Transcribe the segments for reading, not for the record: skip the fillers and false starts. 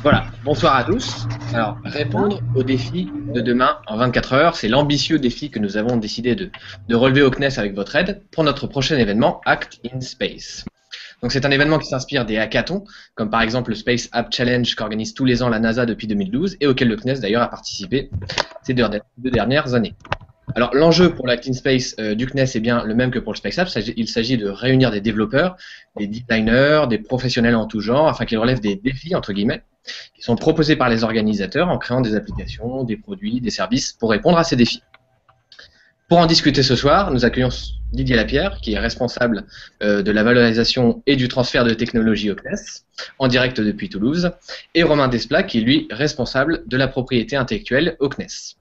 Voilà, bonsoir à tous. Alors, répondre aux défis de demain en 24 heures, c'est l'ambitieux défi que nous avons décidé de relever au CNES avec votre aide pour notre prochain événement Act in Space. Donc c'est un événement qui s'inspire des hackathons, comme par exemple le Space App Challenge qu'organise tous les ans la NASA depuis 2012 et auquel le CNES d'ailleurs a participé ces deux dernières années. Alors l'enjeu pour l'Act in Space du CNES est bien le même que pour le Space App. Il s'agit de réunir des développeurs, des designers, des professionnels en tout genre, afin qu'ils relèvent des défis, entre guillemets, qui sont proposés par les organisateurs en créant des applications, des produits, des services pour répondre à ces défis. Pour en discuter ce soir, nous accueillons Didier Lapierre, qui est responsable de la valorisation et du transfert de technologies au CNES, en direct depuis Toulouse, et Romain Desplat, qui est lui responsable de la propriété intellectuelle au CNES.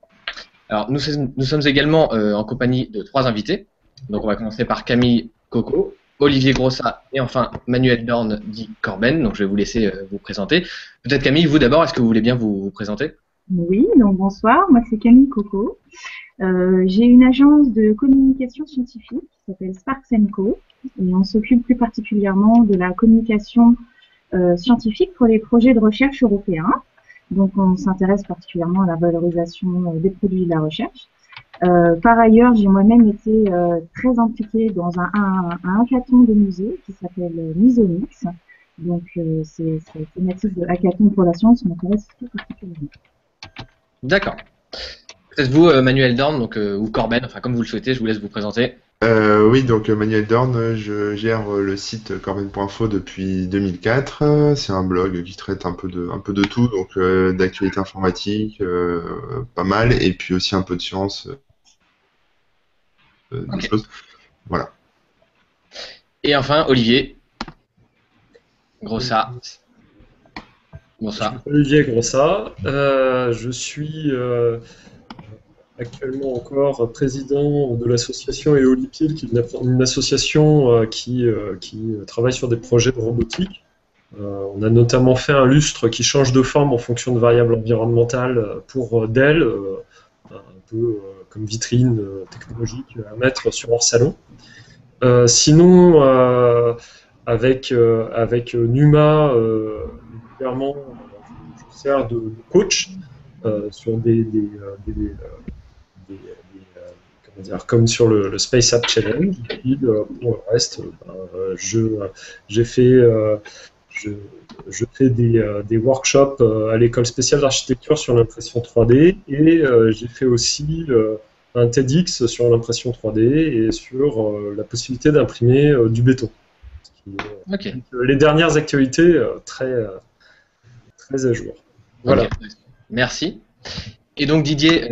Alors, nous sommes également en compagnie de trois invités. Donc, on va commencer par Camille Coco, Olivier Grossat et enfin Manuel Dorn dit Corben. Donc, je vais vous laisser vous présenter. Peut-être Camille, vous d'abord, est-ce que vous voulez bien vous présenter? Oui, donc bonsoir, moi c'est Camille Coco. J'ai une agence de communication scientifique qui s'appelle Sparks & Co. Et on s'occupe plus particulièrement de la communication scientifique pour les projets de recherche européens. Donc on s'intéresse particulièrement à la valorisation des produits de la recherche. Par ailleurs, j'ai moi-même été très impliquée dans un hackathon de musée qui s'appelle Misomix. Donc c'est thématique de hackathon pour la science m'intéresse tout particulièrement. D'accord. Peut-être vous, Manuel Dorn, donc, ou Corben, enfin comme vous le souhaitez, je vous laisse vous présenter. Oui, donc Manuel Dorn, je gère le site corben.info depuis 2004. C'est un blog qui traite un peu de tout, donc d'actualité informatique, pas mal, et puis aussi un peu de science, des choses. Voilà. Et enfin, Olivier Grossat. Bonsoir. Olivier Grossat, je suis actuellement encore président de l'association Eolipil, qui est une association qui travaille sur des projets de robotique. On a notamment fait un lustre qui change de forme en fonction de variables environnementales pour Dell, un peu comme vitrine technologique à mettre sur leur salon. Sinon, avec Numa, clairement, je sers de coach sur comment dire, comme sur le Space App Challenge. Et puis, pour le reste, je fais des workshops à l'école spéciale d'architecture sur l'impression 3D et j'ai fait aussi un TEDx sur l'impression 3D et sur la possibilité d'imprimer du béton. Okay. Les dernières actualités très à jour. Voilà. Okay. Merci. Et donc Didier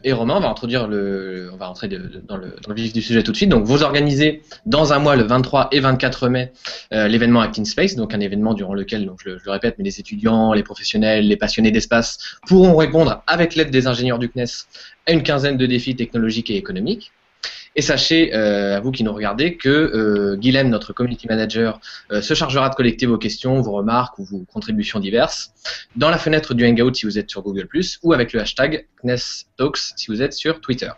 et Romain, on va rentrer dans le vif du sujet tout de suite. Donc vous organisez dans un mois, le 23 et 24 mai, l'événement Act in Space, donc un événement durant lequel, donc je le répète, mais les étudiants, les professionnels, les passionnés d'espace pourront répondre avec l'aide des ingénieurs du CNES à une quinzaine de défis technologiques et économiques. Et sachez, à vous qui nous regardez, que Guilhem, notre community manager, se chargera de collecter vos questions, vos remarques ou vos contributions diverses dans la fenêtre du Hangout si vous êtes sur Google+, ou avec le hashtag CNES Talks si vous êtes sur Twitter.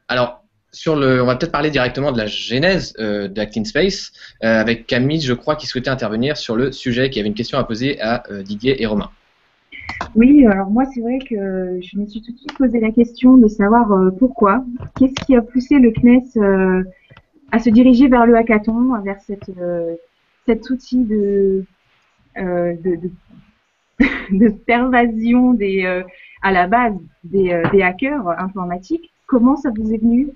Alors, on va peut-être parler directement de la genèse d'Act in Space, avec Camille, je crois, qui souhaitait intervenir sur le sujet, qui avait une question à poser à Didier et Romain. Oui, alors moi c'est vrai que je me suis tout de suite posé la question de savoir pourquoi. Qu'est-ce qui a poussé le CNES à se diriger vers le hackathon, vers cet outil de pervasion à la base des hackers informatiques. Comment ça vous est venu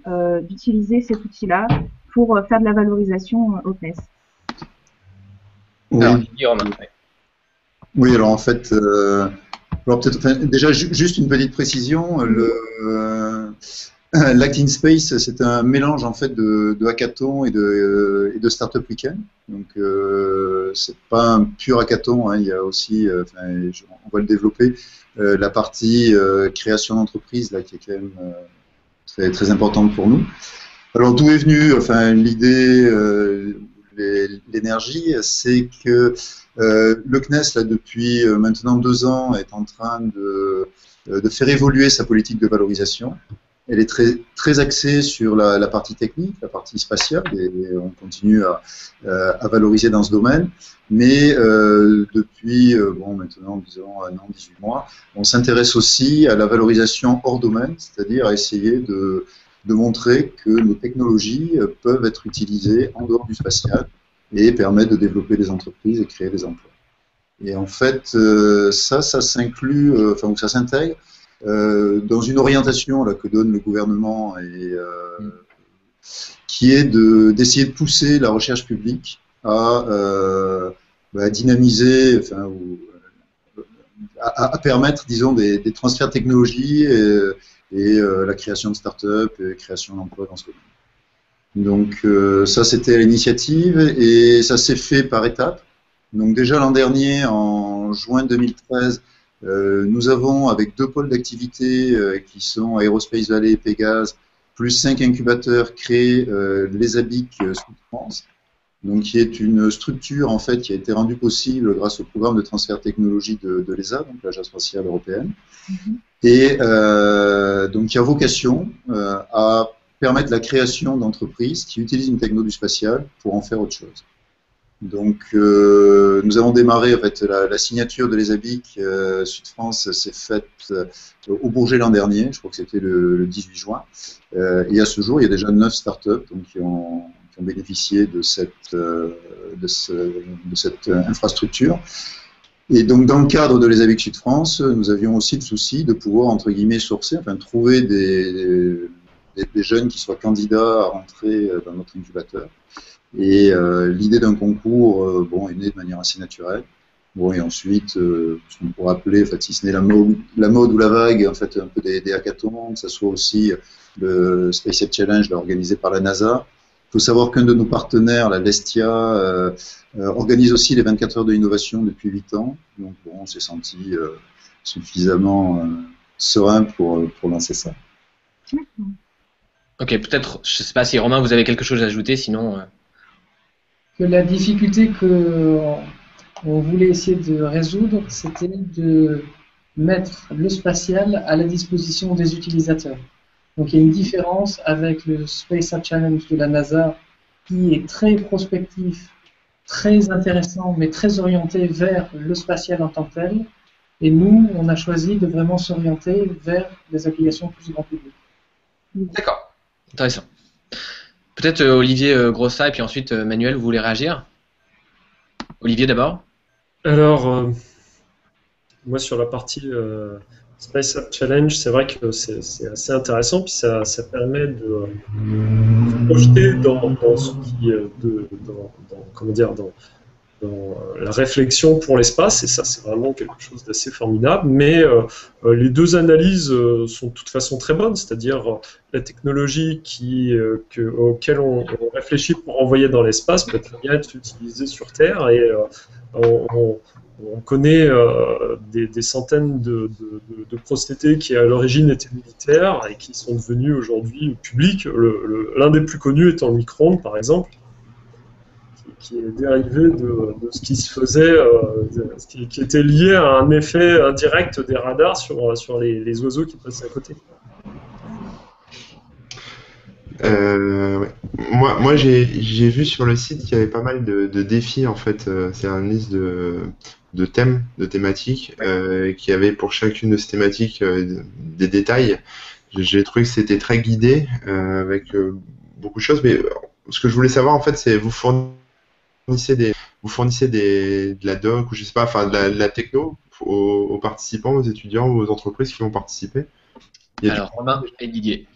d'utiliser cet outil-là pour faire de la valorisation au CNES? Oui. Alors, Didier, Romain. Oui, alors en fait, alors peut-être déjà juste une petite précision. L'Act in Space, c'est un mélange en fait de hackathon et de startup weekend. Donc c'est pas un pur hackathon. Hein, il y a aussi, on va le développer, la partie création d'entreprise là qui est quand même très très importante pour nous. Alors d'où est venue, enfin l'idée, l'énergie, c'est que le CNES, là, depuis maintenant 2 ans, est en train de faire évoluer sa politique de valorisation. elle est très axée sur la partie technique, la partie spatiale, et on continue à valoriser dans ce domaine. Mais depuis, maintenant, disons, un an, 18 mois, on s'intéresse aussi à la valorisation hors domaine, c'est-à-dire à essayer de montrer que nos technologies peuvent être utilisées en dehors du spatial et permettent de développer des entreprises et créer des emplois. Et en fait, ça s'inclut, ou ça s'intègre dans une orientation là, que donne le gouvernement qui est d'essayer de pousser la recherche publique à dynamiser, à permettre, disons, des transferts de technologie et la création de start-up et création d'emplois dans ce domaine. Donc ça, c'était l'initiative et ça s'est fait par étapes. Donc déjà l'an dernier, en juin 2013, nous avons, avec 2 pôles d'activité qui sont Aerospace Valley et Pégase, plus 5 incubateurs, créé les ABIC Sud-France, donc qui est une structure en fait qui a été rendue possible grâce au programme de transfert de technologie de l'ESA, donc l'Agence spatiale européenne, et donc qui a vocation à permettre la création d'entreprises qui utilisent une techno du spatial pour en faire autre chose. Donc, nous avons démarré, en fait, la signature de l'ESABIC Sud-France s'est faite au Bourget l'an dernier, je crois que c'était le 18 juin. Et à ce jour, il y a déjà 9 startups donc, qui ont bénéficié de cette infrastructure. Et donc, dans le cadre de l'ESABIC Sud-France, nous avions aussi le souci de pouvoir, entre guillemets, sourcer, enfin, trouver des jeunes qui soient candidats à rentrer dans notre incubateur. Et l'idée d'un concours est née de manière assez naturelle. Bon, et ensuite, ce qu'on pourrait appeler, en fait, si ce n'est la mode ou la vague, en fait, un peu des hackathons, que ce soit aussi le SpaceX Challenge organisé par la NASA. Il faut savoir qu'un de nos partenaires, la Lestia, organise aussi les 24 heures de l'innovation depuis 8 ans. Donc, bon, on s'est senti suffisamment serein pour lancer ça. Ok, peut-être, je ne sais pas si Romain, vous avez quelque chose à ajouter, sinon... Que la difficulté qu'on voulait essayer de résoudre, c'était de mettre le spatial à la disposition des utilisateurs. Donc il y a une différence avec le Space Challenge de la NASA qui est très prospectif, très intéressant, mais très orienté vers le spatial en tant que tel. Et nous, on a choisi de vraiment s'orienter vers des applications plus grand public. D'accord, intéressant. Peut-être Olivier Grossa et puis ensuite Manuel, vous voulez réagir? Olivier d'abord. Alors, moi sur la partie Space Challenge, c'est vrai que c'est assez intéressant, puis ça permet de se projeter dans ce qui, dans la réflexion pour l'espace, et ça c'est vraiment quelque chose d'assez formidable, mais les 2 analyses sont de toute façon très bonnes, c'est-à-dire la technologie auquel on réfléchit pour envoyer dans l'espace peut très bien être utilisée sur Terre, et on connaît des centaines de procédés qui à l'origine étaient militaires et qui sont devenus aujourd'hui publics, l'un des plus connus étant le micro-ondes par exemple, qui est dérivé de ce qui se faisait, qui était lié à un effet indirect des radars sur les oiseaux qui passaient à côté. Ouais. Moi j'ai vu sur le site qu'il y avait pas mal de défis en fait. C'est une liste de thèmes, de thématiques, qui avait pour chacune de ces thématiques des détails. J'ai trouvé que c'était très guidé avec beaucoup de choses, mais ce que je voulais savoir en fait, c'est vous fournissez de la doc ou je sais pas, enfin de la techno aux participants, aux étudiants ou aux entreprises qui vont participer. Alors Romain et Didier.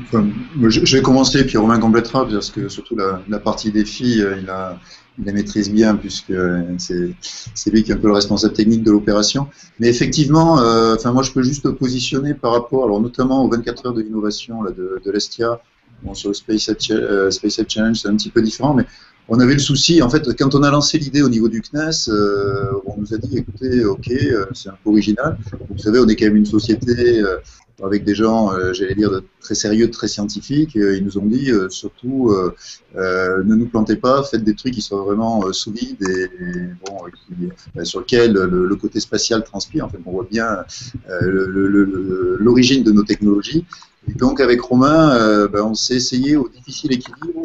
Enfin, je vais commencer puis Romain complétera parce que surtout la partie défi il la maîtrise bien puisque c'est lui qui est un peu le responsable technique de l'opération. Mais effectivement, moi je peux juste positionner par rapport, alors notamment aux 24 heures de l'innovation de l'Estia. Bon, sur le SpaceX Challenge, c'est un petit peu différent, mais on avait le souci, en fait, quand on a lancé l'idée au niveau du CNES, on nous a dit, écoutez, ok, c'est un peu original. Vous savez, on est quand même une société avec des gens, j'allais dire, très sérieux, très scientifiques. Ils nous ont dit, surtout, ne nous plantez pas, faites des trucs qui soient vraiment solides et bon, sur lesquels le côté spatial transpire. En fait, on voit bien l'origine de nos technologies. Et donc, avec Romain, on s'est essayé au difficile équilibre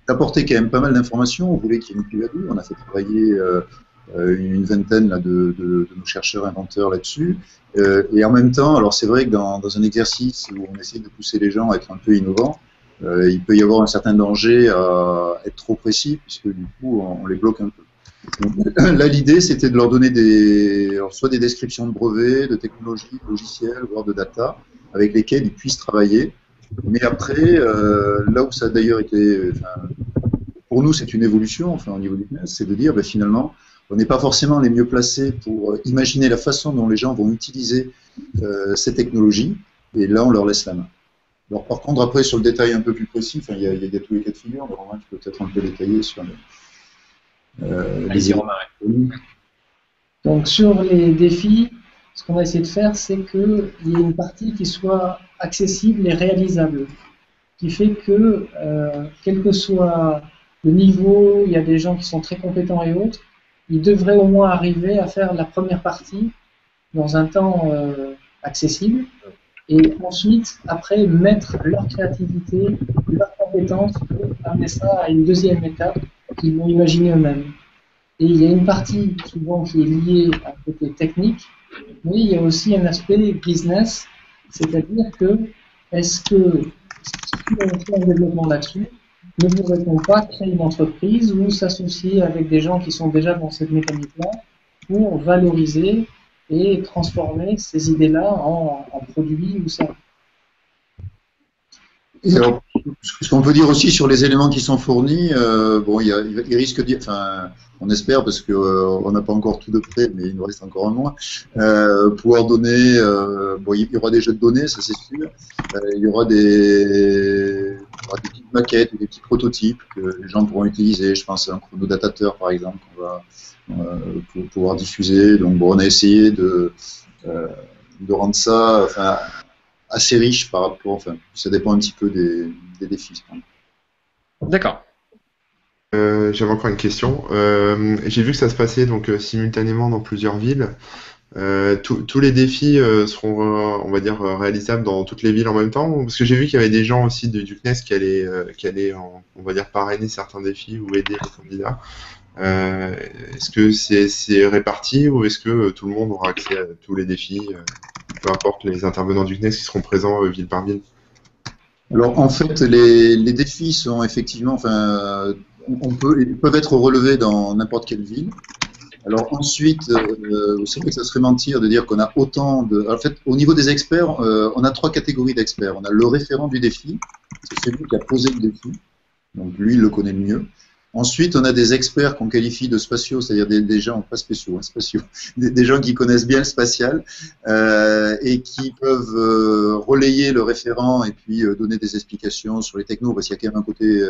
d'apporter quand même pas mal d'informations. On voulait qu'il y ait une plus-value. On a fait travailler une vingtaine là, de nos chercheurs inventeurs là-dessus. Et en même temps, alors c'est vrai que dans un exercice où on essaie de pousser les gens à être un peu innovants, il peut y avoir un certain danger à être trop précis, puisque du coup, on les bloque un peu. Donc, là, l'idée, c'était de leur donner soit des descriptions de brevets, de technologies, de logiciels, voire de data, avec lesquels ils puissent travailler. Mais après, là où ça a d'ailleurs été, pour nous, c'est une évolution, enfin, au niveau du CNES, c'est de dire, finalement, on n'est pas forcément les mieux placés pour imaginer la façon dont les gens vont utiliser ces technologies, et là, on leur laisse la main. Alors, par contre, après, sur le détail un peu plus précis, il y a tous les cas de figure, mais Romain, tu peux peut-être un peu détailler sur Allez-y, Romain. Donc, sur les défis, ce qu'on a essayé de faire, c'est qu'il y ait une partie qui soit accessible et réalisable, qui fait que, quel que soit le niveau, il y a des gens qui sont très compétents et autres, ils devraient au moins arriver à faire la première partie dans un temps accessible, et ensuite, après, mettre leur créativité, leurs compétences pour amener ça à une deuxième étape qu'ils vont imaginer eux-mêmes. Et il y a une partie souvent qui est liée à un côté technique, mais il y a aussi un aspect business, c'est-à-dire que est-ce que si on fait un développement là-dessus, ne voudrait-on pas créer une entreprise ou s'associer avec des gens qui sont déjà dans cette mécanique-là pour valoriser et transformer ces idées-là en produits ou services. Et alors, ce qu'on peut dire aussi sur les éléments qui sont fournis, il risque de, on espère parce que on n'a pas encore tout de près, mais il nous reste encore un mois, pouvoir donner, il y aura des jeux de données, ça c'est sûr, il y aura des petites maquettes ou des petits prototypes que les gens pourront utiliser. Je pense à un chronodatateur par exemple qu'on va pour pouvoir diffuser. Donc on a essayé de rendre ça, assez riche par rapport, ça dépend un petit peu des défis. D'accord. J'avais encore une question. J'ai vu que ça se passait donc simultanément dans plusieurs villes. Tous les défis seront, on va dire, réalisables dans toutes les villes en même temps? Parce que j'ai vu qu'il y avait des gens aussi du CNES qui allaient on va dire, parrainer certains défis ou aider les candidats. Est-ce que c'est réparti ou est-ce que tout le monde aura accès à tous les défis, peu importe les intervenants du CNES qui seront présents ville par ville? Alors en fait, les défis sont effectivement, ils peuvent être relevés dans n'importe quelle ville. Alors ensuite, c'est vrai que ça serait mentir de dire qu'on a autant de... En fait, au niveau des experts, on a 3 catégories d'experts. On a le référent du défi, c'est celui qui a posé le défi, donc lui, il le connaît le mieux. Ensuite, on a des experts qu'on qualifie de spatiaux, c'est-à-dire des gens, pas spéciaux, spatiaux, des gens qui connaissent bien le spatial et qui peuvent relayer le référent et puis donner des explications sur les technos, parce qu'il y a quand même un côté,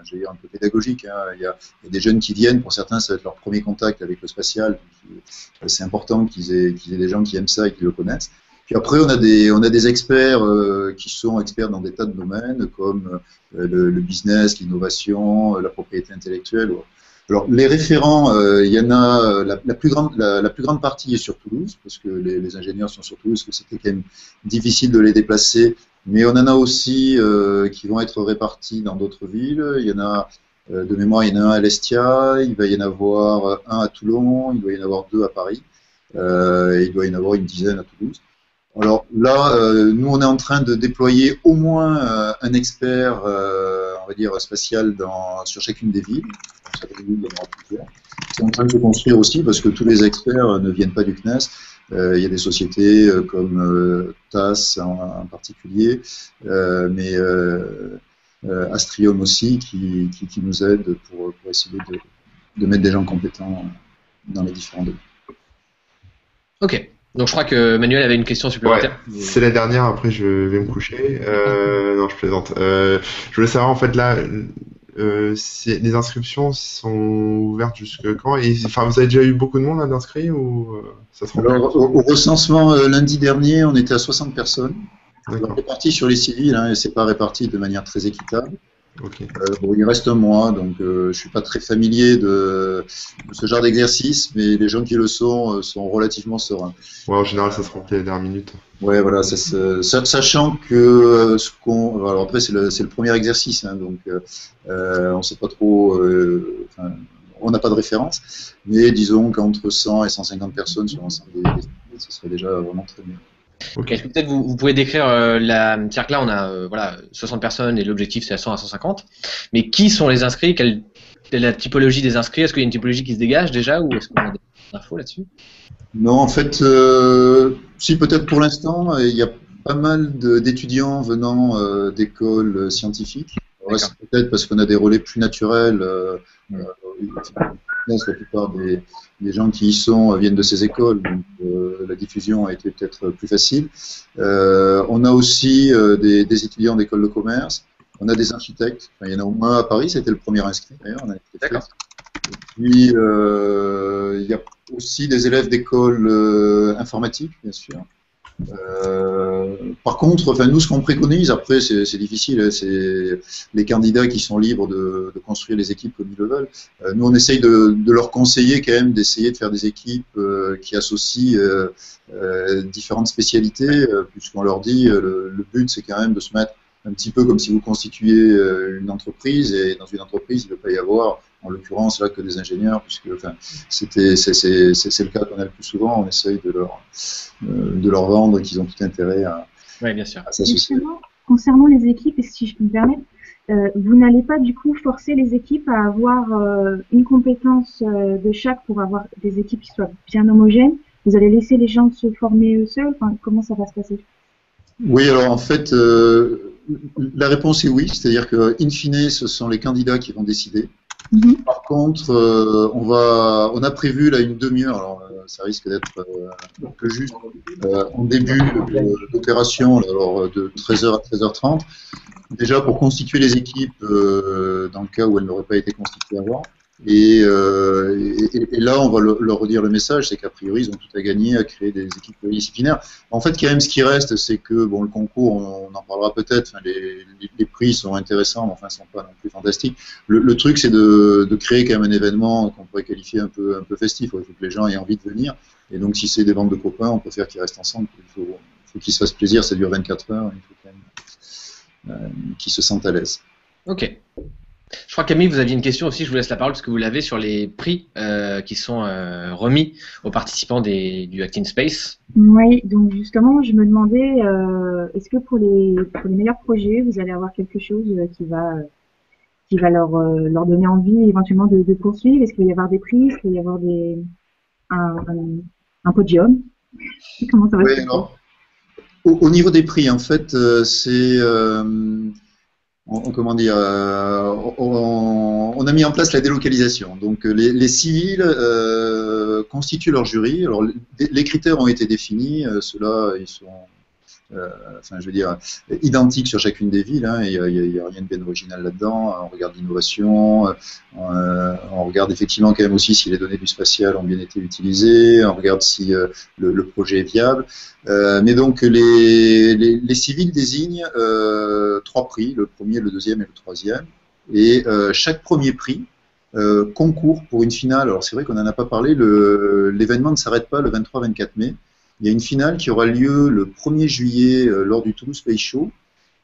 j'allais dire un peu pédagogique. Il y a des jeunes qui viennent, pour certains, ça va être leur premier contact avec le spatial. C'est important qu'ils aient des gens qui aiment ça et qui le connaissent. Puis après, on a des experts qui sont experts dans des tas de domaines, comme le business, l'innovation, la propriété intellectuelle. Alors, les référents, il y en a, la plus grande partie est sur Toulouse, parce que les ingénieurs sont sur Toulouse, parce que c'était quand même difficile de les déplacer. Mais on en a aussi qui vont être répartis dans d'autres villes. Il y en a, de mémoire, il y en a un à l'Estia, il va y en avoir un à Toulon, il doit y en avoir 2 à Paris, et il doit y en avoir une dizaine à Toulouse. Alors là, nous, on est en train de déployer au moins un expert, on va dire, spatial sur chacune des villes. C'est en train de se construire aussi parce que tous les experts ne viennent pas du CNES. Il y a des sociétés comme TAS en particulier, mais Astrium aussi qui nous aide pour essayer de mettre des gens compétents dans les différents domaines. Ok. Donc je crois que Manuel avait une question supplémentaire. Ouais, c'est la dernière, après je vais me coucher. Non, je plaisante. Je voulais savoir en fait là, les inscriptions sont ouvertes jusque quand? Et vous avez déjà eu beaucoup de monde là d'inscrits ou ça se rend? Alors, au recensement lundi dernier, on était à 60 personnes. D'accord. réparti sur les civils, hein, et c'est pas réparti de manière très équitable. Ok. Bon, il reste un mois, donc je suis pas très familier de ce genre d'exercice, mais les gens qui le sont relativement sereins. Ouais, en général, ça se remplit à la dernière minute. Ouais, voilà, sachant que alors après c'est le premier exercice, hein, donc on sait pas trop, enfin, on n'a pas de référence, mais disons qu'entre 100 et 150 personnes sur l'ensemble des sites, ce serait déjà vraiment très bien. Ok. Est-ce que peut-être vous pouvez décrire c'est-à-dire que là on a voilà 60 personnes et l'objectif c'est à 100 à 150, mais qui sont les inscrits, quelle est la typologie des inscrits, est-ce qu'il y a une typologie qui se dégage déjà ou est-ce qu'on a des infos là-dessus? Non, en fait, si peut-être pour l'instant, il y a pas mal d'étudiants venant d'écoles scientifiques. Alors là, c'est peut-être parce qu'on a des relais plus naturels. La plupart des gens qui y sont viennent de ces écoles, donc la diffusion a été peut-être plus facile. On a aussi des étudiants d'écoles de commerce. On a des architectes. Enfin, il y en a au moins à Paris, c'était le premier inscrit d'ailleurs. On a été fait. D'accord. Puis, il y a aussi des élèves d'école informatique, bien sûr. Par contre, enfin, nous, ce qu'on préconise, après, c'est difficile, hein, c'est les candidats qui sont libres de construire les équipes comme ils le veulent. Nous, on essaye de leur conseiller quand même d'essayer de faire des équipes qui associent différentes spécialités, puisqu'on leur dit le but, c'est quand même de se mettre un petit peu comme si vous constituiez une entreprise, et dans une entreprise, il ne peut pas y avoir, en l'occurrence, là, que des ingénieurs, puisque enfin, c'est le cas qu'on a le plus souvent. On essaye de leur vendre qu'ils ont tout intérêt Oui, bien sûr. à s'associer. Concernant les équipes, si je peux me permettre, vous n'allez pas du coup forcer les équipes à avoir une compétence de chaque pour avoir des équipes qui soient bien homogènes. Vous allez laisser les gens se former eux seuls. Enfin, comment ça va se passer? Oui, alors en fait, la réponse est oui, c'est-à-dire que in fine, ce sont les candidats qui vont décider. Par contre, on a prévu là une demi-heure, alors ça risque d'être un peu juste, en début d'opération, alors de 13h à 13h30, déjà pour constituer les équipes dans le cas où elles n'auraient pas été constituées avant. Et là, on va leur redire le message, c'est qu'a priori, ils ont tout à gagner à créer des équipes pluridisciplinaires. En fait, quand même, ce qui reste, c'est que bon, le concours, on en parlera peut-être. Enfin, les prix sont intéressants, mais enfin, sont pas non plus fantastiques. Le truc, c'est de créer quand même un événement qu'on pourrait qualifier un peu festif. Il faut que les gens aient envie de venir. Et donc, si c'est des bandes de copains, on peut faire qu'ils restent ensemble. Il faut qu'ils se fassent plaisir. Ça dure 24 heures. Il faut quand même qu'ils se sentent à l'aise. Ok. Je crois Camille, vous aviez une question aussi, je vous laisse la parole parce que vous l'avez sur les prix qui sont remis aux participants du Acting Space. Oui, donc justement, je me demandais, est-ce que pour les meilleurs projets, vous allez avoir quelque chose qui va leur donner envie éventuellement de poursuivre? Est-ce qu'il va y avoir des prix? Est-ce qu'il va y avoir un podium? Comment ça va se passer? Alors, au niveau des prix, en fait, c'est comment dire, on a mis en place la délocalisation. Donc les civils constituent leur jury. Alors les critères ont été définis. Ceux-là, ils sont, enfin, je veux dire, identiques sur chacune des villes. Hein. Il y a rien de bien original là-dedans. On regarde l'innovation. On regarde effectivement quand même aussi si les données du spatial ont bien été utilisées. On regarde si le projet est viable. Mais donc les civils désignent 3 prix, le premier, le deuxième et le troisième. Et chaque premier prix concourt pour une finale. Alors c'est vrai qu'on n'en a pas parlé, l'événement ne s'arrête pas le 23-24 mai. Il y a une finale qui aura lieu le 1er juillet lors du Toulouse Space Show,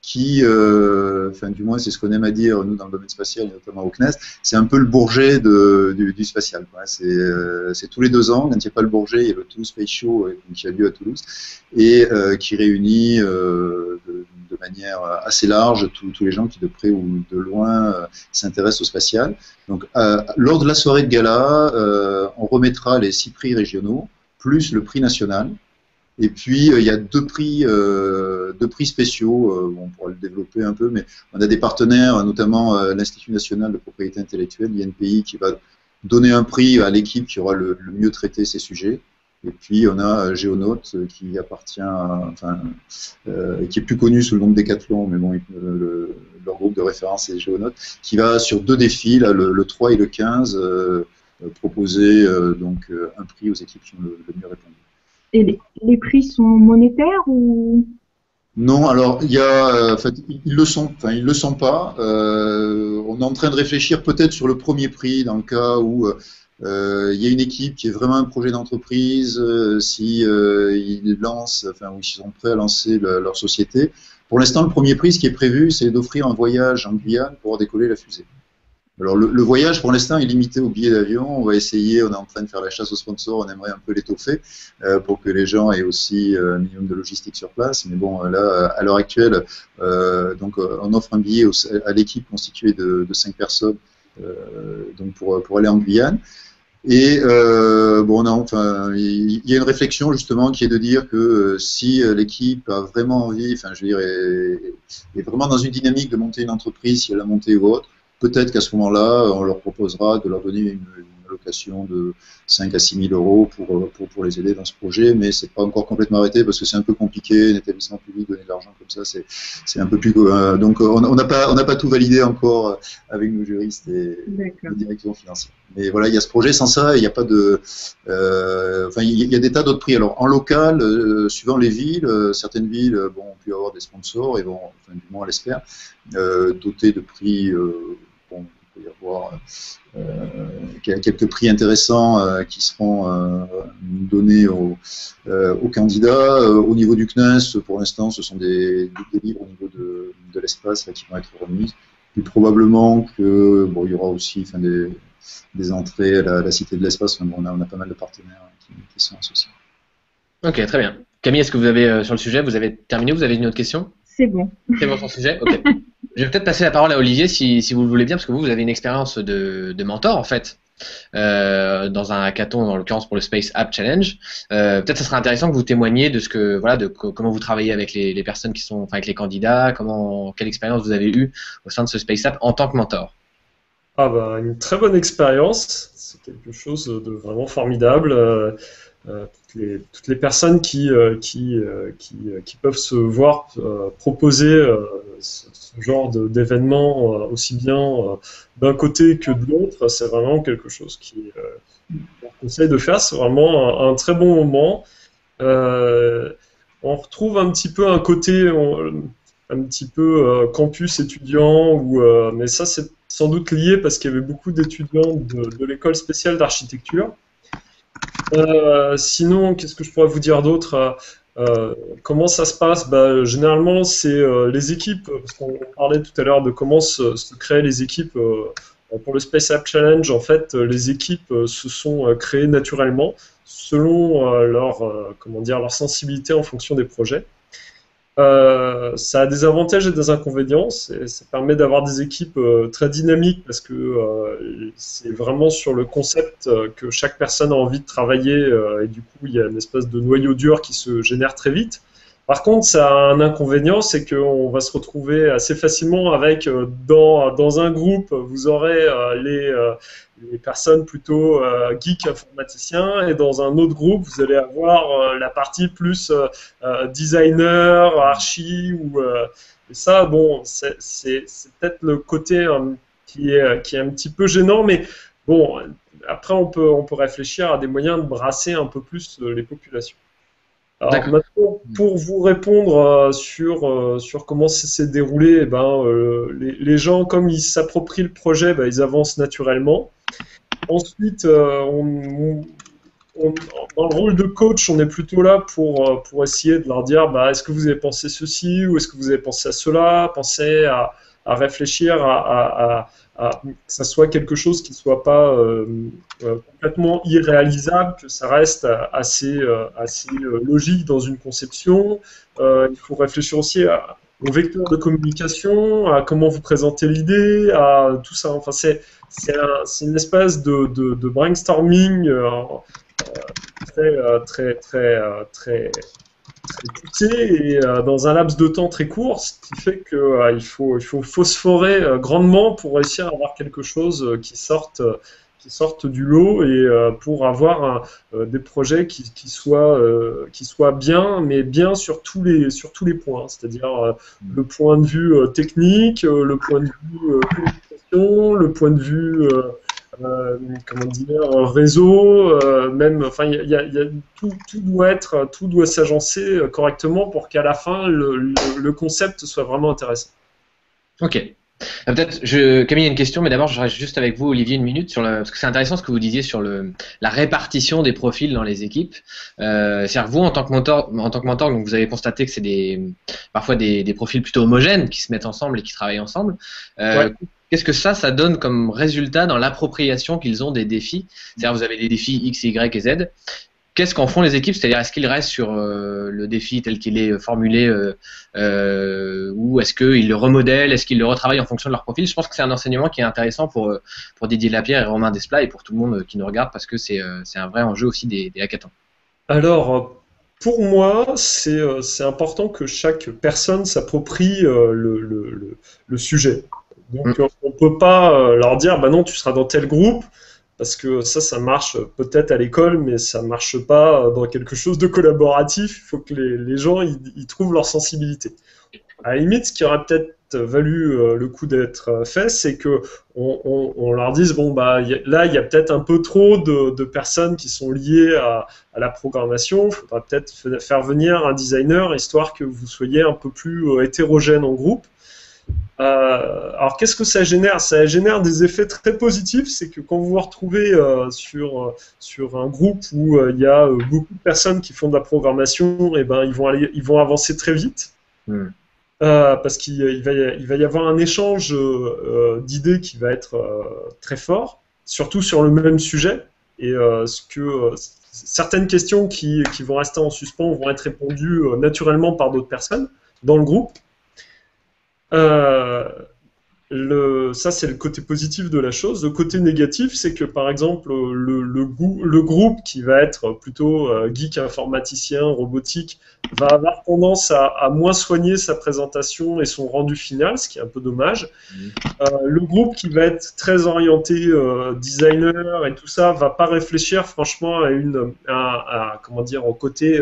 qui, enfin du moins c'est ce qu'on aime à dire nous dans le domaine spatial, et notamment au CNES, c'est un peu le Bourget du spatial. C'est tous les 2 ans, quand il n'y a pas le Bourget, il y a le Toulouse Space Show qui a lieu à Toulouse, et qui réunit de manière assez large tous les gens qui de près ou de loin s'intéressent au spatial. Donc lors de la soirée de gala, on remettra les 6 prix régionaux, plus le prix national. Et puis, il y a 2 prix spéciaux, on pourra le développer un peu, mais on a des partenaires, notamment l'Institut national de propriété intellectuelle, l'INPI, qui va donner un prix à l'équipe qui aura le mieux traité ces sujets. Et puis, on a Géonautes, qui appartient qui est plus connu sous le nom de Décathlon, mais bon, leur groupe de référence est Géonautes, qui va sur 2 défis, là, le 3 et le 15, proposer donc un prix aux équipes qui ont le mieux répondu. Et les prix sont monétaires ou Non, alors il y a, en fait, ils le sont, enfin ils le sont pas. On est en train de réfléchir peut-être sur le premier prix dans le cas où il y a une équipe qui est vraiment un projet d'entreprise, si ils lancent, enfin ou ils sont prêts à lancer leur société. Pour l'instant, le premier prix, ce qui est prévu, c'est d'offrir un voyage en Guyane pour décoller la fusée. Alors le voyage pour l'instant est limité aux billets d'avion. On va essayer, on est en train de faire la chasse aux sponsors, on aimerait un peu l'étoffer pour que les gens aient aussi un minimum de logistique sur place. Mais bon, là, à l'heure actuelle, donc on offre un billet à l'équipe constituée de 5 personnes donc pour aller en Guyane. Et bon, enfin, il y a une réflexion justement qui est de dire que si l'équipe a vraiment envie, enfin, je veux dire, est vraiment dans une dynamique de monter une entreprise, si elle a monté ou autre, peut-être qu'à ce moment-là, on leur proposera de leur donner une allocation de 5 à 6 000 euros pour les aider dans ce projet, mais c'est pas encore complètement arrêté parce que c'est un peu compliqué, un établissement public donner de l'argent comme ça, c'est un peu plus... donc on n'a pas tout validé encore avec nos juristes et les directions financières. Mais voilà, il y a ce projet, sans ça, il n'y a pas de... enfin, il y a des tas d'autres prix. Alors en local, suivant les villes, certaines villes bon, ont pu avoir des sponsors et vont, enfin, du moins on l'espère, dotés de prix... bon, il peut y avoir quelques prix intéressants qui seront donnés aux candidats. Au niveau du CNES, pour l'instant, ce sont des livres au niveau de l'espace qui vont être remis. Puis probablement que bon, il y aura aussi enfin, des entrées à la Cité de l'Espace. Bon, on a pas mal de partenaires qui sont associés. Ok, très bien. Camille, est-ce que vous avez, sur le sujet, vous avez terminé? Vous avez une autre question? C'est bon. C'est bon sur le sujet? Ok. Je vais peut-être passer la parole à Olivier si vous le voulez bien, parce que vous avez une expérience de mentor en fait, dans un hackathon, en l'occurrence pour le Space App Challenge. Peut-être ça serait intéressant que vous témoigniez de ce que voilà, comment vous travaillez avec les personnes qui sont, enfin avec les candidats, quelle expérience vous avez eue au sein de ce Space App en tant que mentor. Ah bah, une très bonne expérience, c'est quelque chose de vraiment formidable. Toutes les personnes qui peuvent se voir proposer ce genre d'événement aussi bien d'un côté que de l'autre, c'est vraiment quelque chose qu'on conseille de faire. C'est vraiment un très bon moment. On retrouve un petit peu un côté un petit peu campus étudiant, mais ça c'est sans doute lié parce qu'il y avait beaucoup d'étudiants de l'école spéciale d'architecture. Sinon, qu'est-ce que je pourrais vous dire d'autre? Comment ça se passe? Généralement, c'est les équipes, parce qu'on parlait tout à l'heure de comment se créent les équipes pour le Space App Challenge. En fait, les équipes se sont créées naturellement selon leur sensibilité en fonction des projets. Ça a des avantages et des inconvénients. Ça permet d'avoir des équipes très dynamiques parce que c'est vraiment sur le concept que chaque personne a envie de travailler et du coup il y a une espèce de noyau dur qui se génère très vite. Par contre, ça a un inconvénient, c'est qu'on va se retrouver assez facilement avec dans un groupe, vous aurez les personnes plutôt geeks informaticiens, et dans un autre groupe, vous allez avoir la partie plus designer, archi, et ça, bon, c'est peut-être le côté qui est un petit peu gênant, mais bon, après on peut réfléchir à des moyens de brasser un peu plus les populations. Alors maintenant, pour vous répondre sur comment ça s'est déroulé, les gens, comme ils s'approprient le projet, ils avancent naturellement. Ensuite, dans le rôle de coach, on est plutôt là pour essayer de leur dire est-ce que vous avez pensé ceci ou est-ce que vous avez pensé à cela, pensez à réfléchir que ça soit quelque chose qui ne soit pas complètement irréalisable, que ça reste assez logique dans une conception. Il faut réfléchir aussi au vecteur de communication, à comment vous présentez l'idée, à tout ça. Enfin, c'est une espèce de brainstorming très poussé et dans un laps de temps très court, ce qui fait qu'il faut phosphorer grandement pour réussir à avoir quelque chose qui sorte du lot et pour avoir des projets qui soient bien, mais bien sur tous les points, c'est-à-dire le point de vue technique, le point de vue communication, le point de vue comment dire, un réseau, même, enfin, tout doit s'agencer correctement pour qu'à la fin le concept soit vraiment intéressant. Ok. Peut-être, Camille, il y a une question, mais d'abord, je reste juste avec vous, Olivier, une minute, parce que c'est intéressant ce que vous disiez sur la répartition des profils dans les équipes. C'est-à-dire, vous, en tant que mentor, donc vous avez constaté que c'est parfois des profils plutôt homogènes qui se mettent ensemble et qui travaillent ensemble. Ouais. Qu'est-ce que ça donne comme résultat dans l'appropriation qu'ils ont des défis? C'est-à-dire, vous avez des défis X, Y et Z. Qu'est-ce qu'en font les équipes? C'est-à-dire, est-ce qu'ils restent sur le défi tel qu'il est formulé ou est-ce qu'ils le remodèlent? Est-ce qu'ils le retravaillent en fonction de leur profil? Je pense que c'est un enseignement qui est intéressant pour Didier Lapierre et Romain Desplat et pour tout le monde qui nous regarde parce que c'est un vrai enjeu aussi des hackathons. Alors, pour moi, c'est important que chaque personne s'approprie le sujet. Donc, on ne peut pas leur dire, bah non, tu seras dans tel groupe, parce que ça marche peut-être à l'école, mais ça ne marche pas dans quelque chose de collaboratif. Il faut que les gens ils trouvent leur sensibilité. À la limite, ce qui aurait peut-être valu le coup d'être fait, c'est que on leur dise, bon, bah, là, il y a peut-être un peu trop de personnes qui sont liées à la programmation. Il faudra peut-être faire venir un designer, histoire que vous soyez un peu plus hétérogène en groupe. Alors, qu'est-ce que ça génère? Ça génère des effets très positifs. C'est que quand vous vous retrouvez sur un groupe où il y a beaucoup de personnes qui font de la programmation, et ben, ils vont avancer très vite. Parce qu'il va y avoir un échange d'idées qui va être très fort, surtout sur le même sujet. Et certaines questions qui vont rester en suspens vont être répondues naturellement par d'autres personnes dans le groupe. Ça, c'est le côté positif de la chose. Le côté négatif, c'est que, par exemple, le groupe qui va être plutôt geek, informaticien, robotique, va avoir tendance à moins soigner sa présentation et son rendu final, ce qui est un peu dommage. Le groupe qui va être très orienté designer et tout ça, va pas réfléchir franchement comment dire, au côté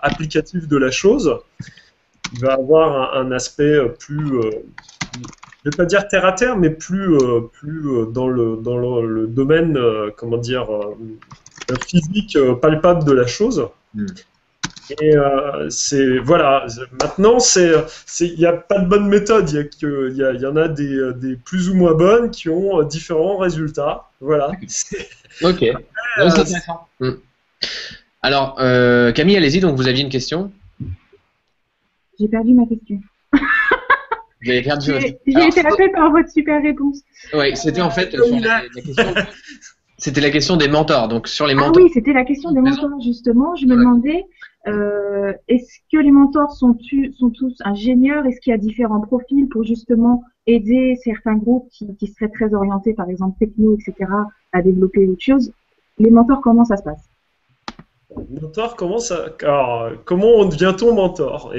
applicatif de la chose. Il va avoir un aspect plus, je ne vais pas dire terre à terre, mais plus dans le domaine, comment dire, physique, palpable de la chose. Et voilà. Maintenant, il n'y a pas de bonne méthode. Il y en a des plus ou moins bonnes qui ont différents résultats. Voilà. Ok. C'est intéressant. Alors, Camille, allez-y. Donc, vous aviez une question? J'ai perdu ma question. Vous avez perdu votre... J'ai été rappelée par votre super réponse. Oui, c'était en fait sur la question. C'était la question des mentors. Donc sur les mentors. Ah oui, c'était la question des mentors justement. Je me demandais, est-ce que les mentors sont tous ingénieurs? Est-ce qu'il y a différents profils pour justement aider certains groupes qui seraient très orientés, par exemple techno, etc., à développer autre chose? Les mentors, comment ça se passe? Mentor, comment devient-on mentor?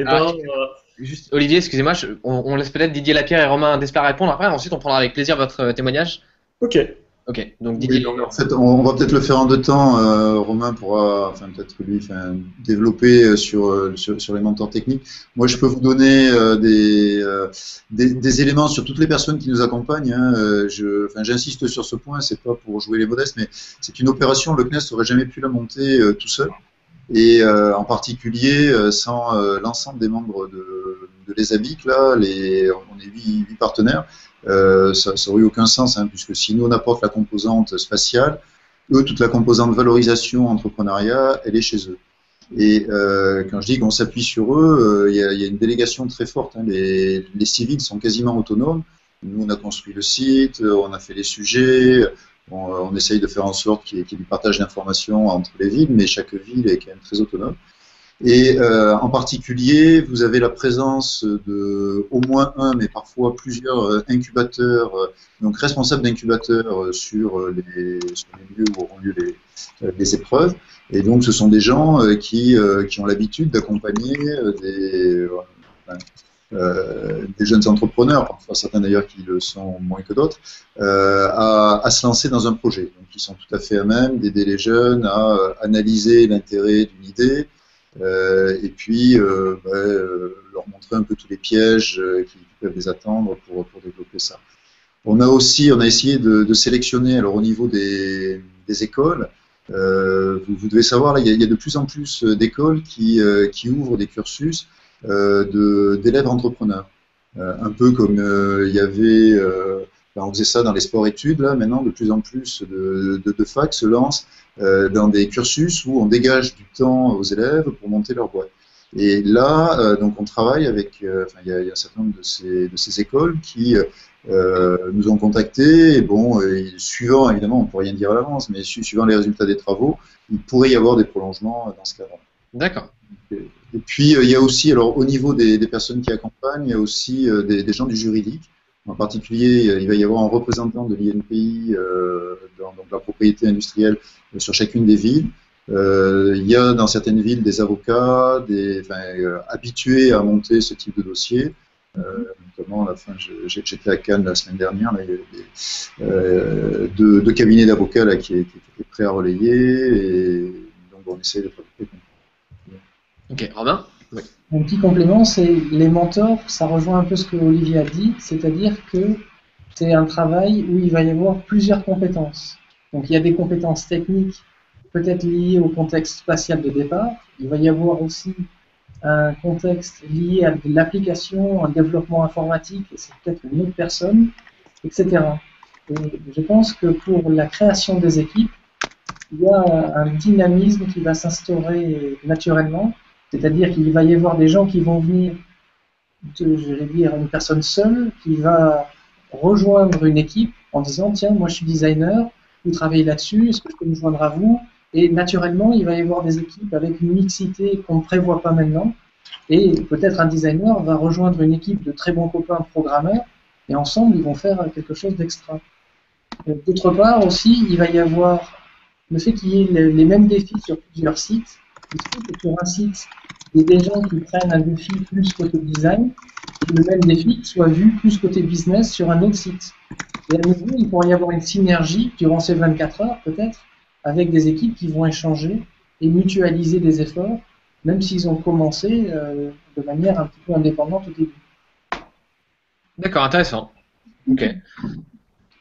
Juste, Olivier, excusez-moi, on laisse peut-être Didier Lapierre et Romain Desplat répondre après. Ensuite, on prendra avec plaisir votre témoignage. Ok. Ok. Donc Didier. Oui, en fait, on va peut-être le faire en deux temps. Romain pourra, peut-être lui, développer sur les mentors techniques. Moi, je peux vous donner des éléments sur toutes les personnes qui nous accompagnent. J'insiste sur ce point. C'est pas pour jouer les modestes, mais c'est une opération. Le CNES n'aurait jamais pu la monter tout seul. Et en particulier sans l'ensemble des membres de l'ESABIC, là, on est 8 partenaires, ça n'aurait eu aucun sens, puisque si nous on apporte la composante spatiale, eux, toute la composante valorisation, entrepreneuriat, elle est chez eux. Et quand je dis qu'on s'appuie sur eux, il y a une délégation très forte. Les civils sont quasiment autonomes. Nous, on a construit le site, on a fait les sujets. On essaye de faire en sorte qu'il y ait du partage d'informations entre les villes, mais chaque ville est quand même très autonome. Et en particulier, vous avez la présence de au moins un, mais parfois plusieurs incubateurs, donc responsables d'incubateurs sur les lieux où auront lieu les épreuves. Et donc, ce sont des gens qui ont l'habitude d'accompagner des jeunes entrepreneurs, parfois certains d'ailleurs qui le sont moins que d'autres, à se lancer dans un projet. Donc ils sont tout à fait à même d'aider les jeunes à analyser l'intérêt d'une idée et puis leur montrer un peu tous les pièges qui peuvent les attendre pour développer ça. On a essayé de sélectionner, alors au niveau des écoles, vous devez savoir, là, il y a de plus en plus d'écoles qui ouvrent des cursus d'élèves entrepreneurs. Un peu comme il y avait, on faisait ça dans les sports-études, là, maintenant, de plus en plus de facs se lancent dans des cursus où on dégage du temps aux élèves pour monter leur boîte. Et là, donc on travaille avec, il y a un certain nombre de ces écoles qui nous ont contactés. Et bon, suivant, évidemment, on ne peut rien dire à l'avance, mais suivant les résultats des travaux, il pourrait y avoir des prolongements dans ce cas-là. D'accord. Et puis, il y a aussi, alors au niveau des personnes qui accompagnent, il y a aussi des gens du juridique. En particulier, il va y avoir un représentant de l'INPI dans la propriété industrielle sur chacune des villes. Il y a dans certaines villes des avocats, habitués à monter ce type de dossier. Notamment, j'étais à Cannes la semaine dernière, là, il y avait deux cabinets d'avocats là qui étaient prêts à relayer, et donc on essaie de faire. Ok, Romain? Oui. Un petit complément, c'est les mentors, ça rejoint un peu ce que Olivier a dit, c'est-à-dire que c'est un travail où il va y avoir plusieurs compétences. Donc il y a des compétences techniques peut-être liées au contexte spatial de départ, il va y avoir aussi un contexte lié à de l'application, un développement informatique, et c'est peut-être une autre personne, etc. Et je pense que pour la création des équipes, il y a un dynamisme qui va s'instaurer naturellement, c'est-à-dire qu'il va y avoir des gens qui vont venir, une personne seule qui va rejoindre une équipe en disant « Tiens, moi je suis designer, vous travaillez là-dessus, est-ce que je peux me joindre à vous ?» Et naturellement, il va y avoir des équipes avec une mixité qu'on ne prévoit pas maintenant. Et peut-être un designer va rejoindre une équipe de très bons copains programmeurs et ensemble, ils vont faire quelque chose d'extra. D'autre part aussi, il va y avoir le fait qu'il y ait les mêmes défis sur plusieurs sites. Il se trouve que sur un site, il y a des gens qui prennent un défi plus côté design, et le même défi soit vu plus côté business sur un autre site. Et à nouveau, il pourrait y avoir une synergie durant ces 24 heures, peut-être, avec des équipes qui vont échanger et mutualiser des efforts, même s'ils ont commencé de manière un petit peu indépendante au début. D'accord, intéressant. Ok.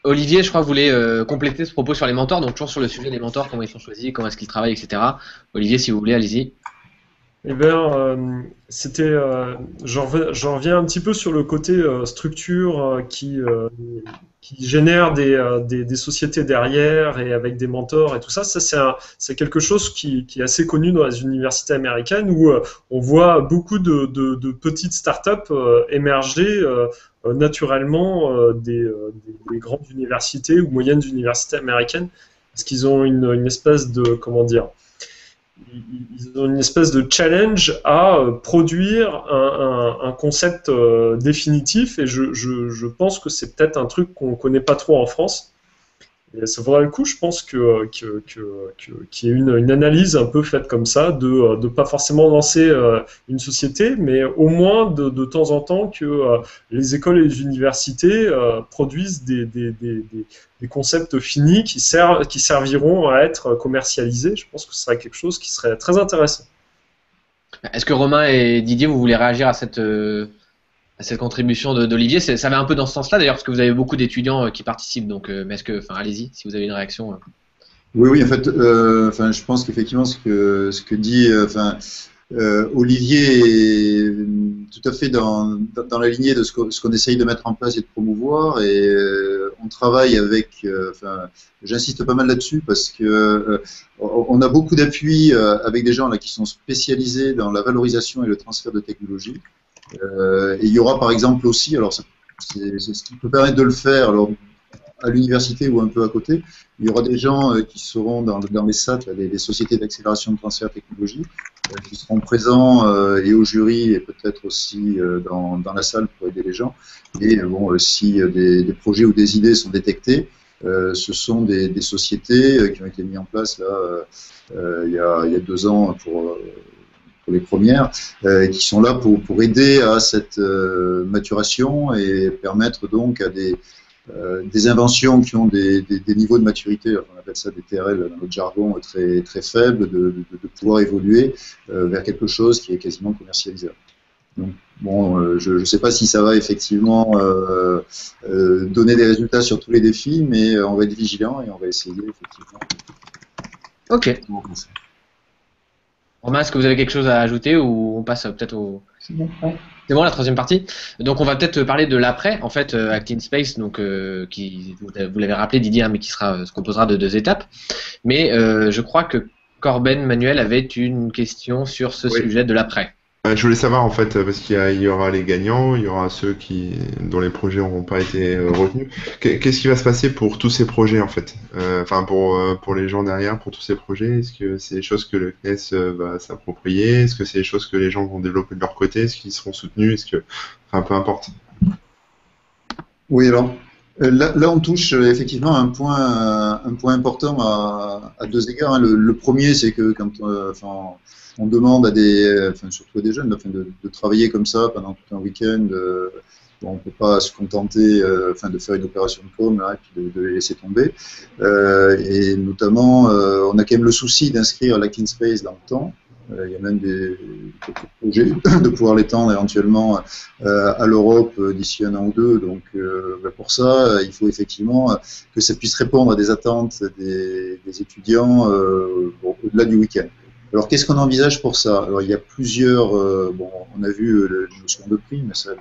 Olivier, je crois, voulait compléter ce propos sur les mentors, donc toujours sur le sujet des mentors, comment ils sont choisis, comment est-ce qu'ils travaillent, etc. Olivier, si vous voulez, allez-y. Eh bien, j'en reviens un petit peu sur le côté structure qui génère des sociétés derrière et avec des mentors et tout ça. Ça, c'est quelque chose qui est assez connu dans les universités américaines où on voit beaucoup de petites startups émerger naturellement des grandes universités ou moyennes universités américaines parce qu'ils ont une espèce de, comment dire, ils ont une espèce de challenge à produire un concept définitif et je pense que c'est peut-être un truc qu'on ne connaît pas trop en France. Et ça vaudrait le coup, je pense, qu'il y ait une analyse un peu faite comme ça, de pas forcément lancer une société, mais au moins de temps en temps que les écoles et les universités produisent des concepts finis qui serviront à être commercialisés. Je pense que ce serait quelque chose qui serait très intéressant. Est-ce que Romain et Didier, vous voulez réagir à cette contribution d'Olivier? Ça va un peu dans ce sens-là d'ailleurs, parce que vous avez beaucoup d'étudiants qui participent, donc mais allez-y, si vous avez une réaction. Oui, en fait, je pense qu'effectivement ce que dit Olivier est tout à fait dans la lignée de ce qu'on essaye de mettre en place et de promouvoir, et on travaille avec, j'insiste pas mal là-dessus parce que on a beaucoup d'appui avec des gens là qui sont spécialisés dans la valorisation et le transfert de technologie. Et il y aura par exemple aussi, alors c'est ce qui peut permettre de le faire alors, à l'université ou un peu à côté, il y aura des gens qui seront dans les SAT, les sociétés d'accélération de transfert technologique, qui seront présents et au jury et peut-être aussi dans la salle pour aider les gens. Et bon, si des projets ou des idées sont détectés, ce sont des sociétés qui ont été mises en place là, il y a 2 ans pour les premières, qui sont là pour aider à cette maturation et permettre donc à des inventions qui ont des niveaux de maturité, on appelle ça des TRL dans notre jargon, très, très faibles, de pouvoir évoluer vers quelque chose qui est quasiment commercialisable. Donc, bon, je ne sais pas si ça va effectivement donner des résultats sur tous les défis, mais on va être vigilant et on va essayer effectivement. Ok. Romain, est-ce que vous avez quelque chose à ajouter ou on passe peut-être au... C'est bon, ouais. C'est bon, la troisième partie. Donc, on va peut-être parler de l'après, en fait, Acting Space, donc qui, vous l'avez rappelé, Didier, hein, mais qui se composera de 2 étapes. Mais je crois que Corben Manuel avait une question sur ce Oui. sujet de l'après. Je voulais savoir en fait, parce il y aura les gagnants, il y aura ceux dont les projets n'auront pas été retenus. Qu'est-ce qui va se passer pour tous ces projets en fait? Enfin, pour les gens derrière, pour tous ces projets, est-ce que c'est des choses que le CNES va s'approprier? Est-ce que c'est des choses que les gens vont développer de leur côté? Est-ce qu'ils seront soutenus? Enfin, peu importe. Oui, alors là, on touche effectivement un point important à 2 égards, hein. Le premier, c'est que quand enfin, on demande à surtout à des jeunes, enfin, de travailler comme ça pendant tout un week-end, bon, on ne peut pas se contenter enfin, de faire une opération de com là, et puis de les laisser tomber. Et notamment, on a quand même le souci d'inscrire l'Acting Space dans le temps. Il y a même des projets de pouvoir l'étendre éventuellement à l'Europe d'ici 1 an ou 2. Donc pour ça, il faut effectivement que ça puisse répondre à des attentes des étudiants au-delà du week-end. Alors qu'est-ce qu'on envisage pour ça? Alors il y a plusieurs, bon, on a vu la notion de prix, mais ça,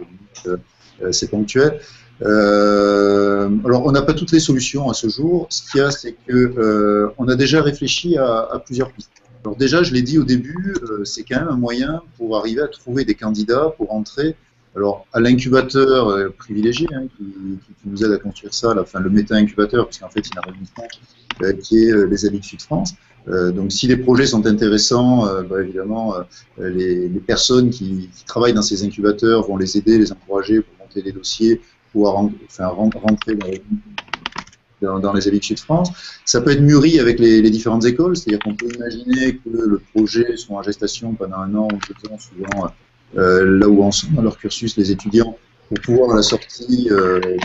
c'est ponctuel. Alors on n'a pas toutes les solutions à ce jour. Ce qu'il y a, c'est que on a déjà réfléchi à plusieurs pistes. Alors déjà, je l'ai dit au début, c'est quand même un moyen pour arriver à trouver des candidats pour entrer. Alors à l'incubateur privilégié qui nous aide à construire ça, enfin le méta-incubateur, parce qu'en fait il y en a un qui est les Amis de Sud-France. Donc si les projets sont intéressants, évidemment les personnes qui travaillent dans ces incubateurs vont les aider, les encourager pour monter les dossiers, pouvoir rentrer dans les Amis de Sud-France. Ça peut être mûri avec les différentes écoles, c'est-à-dire qu'on peut imaginer que le projet soit en gestation pendant 1 an ou 2 ans, suivant là où en sont dans leur cursus les étudiants, pour pouvoir à la sortie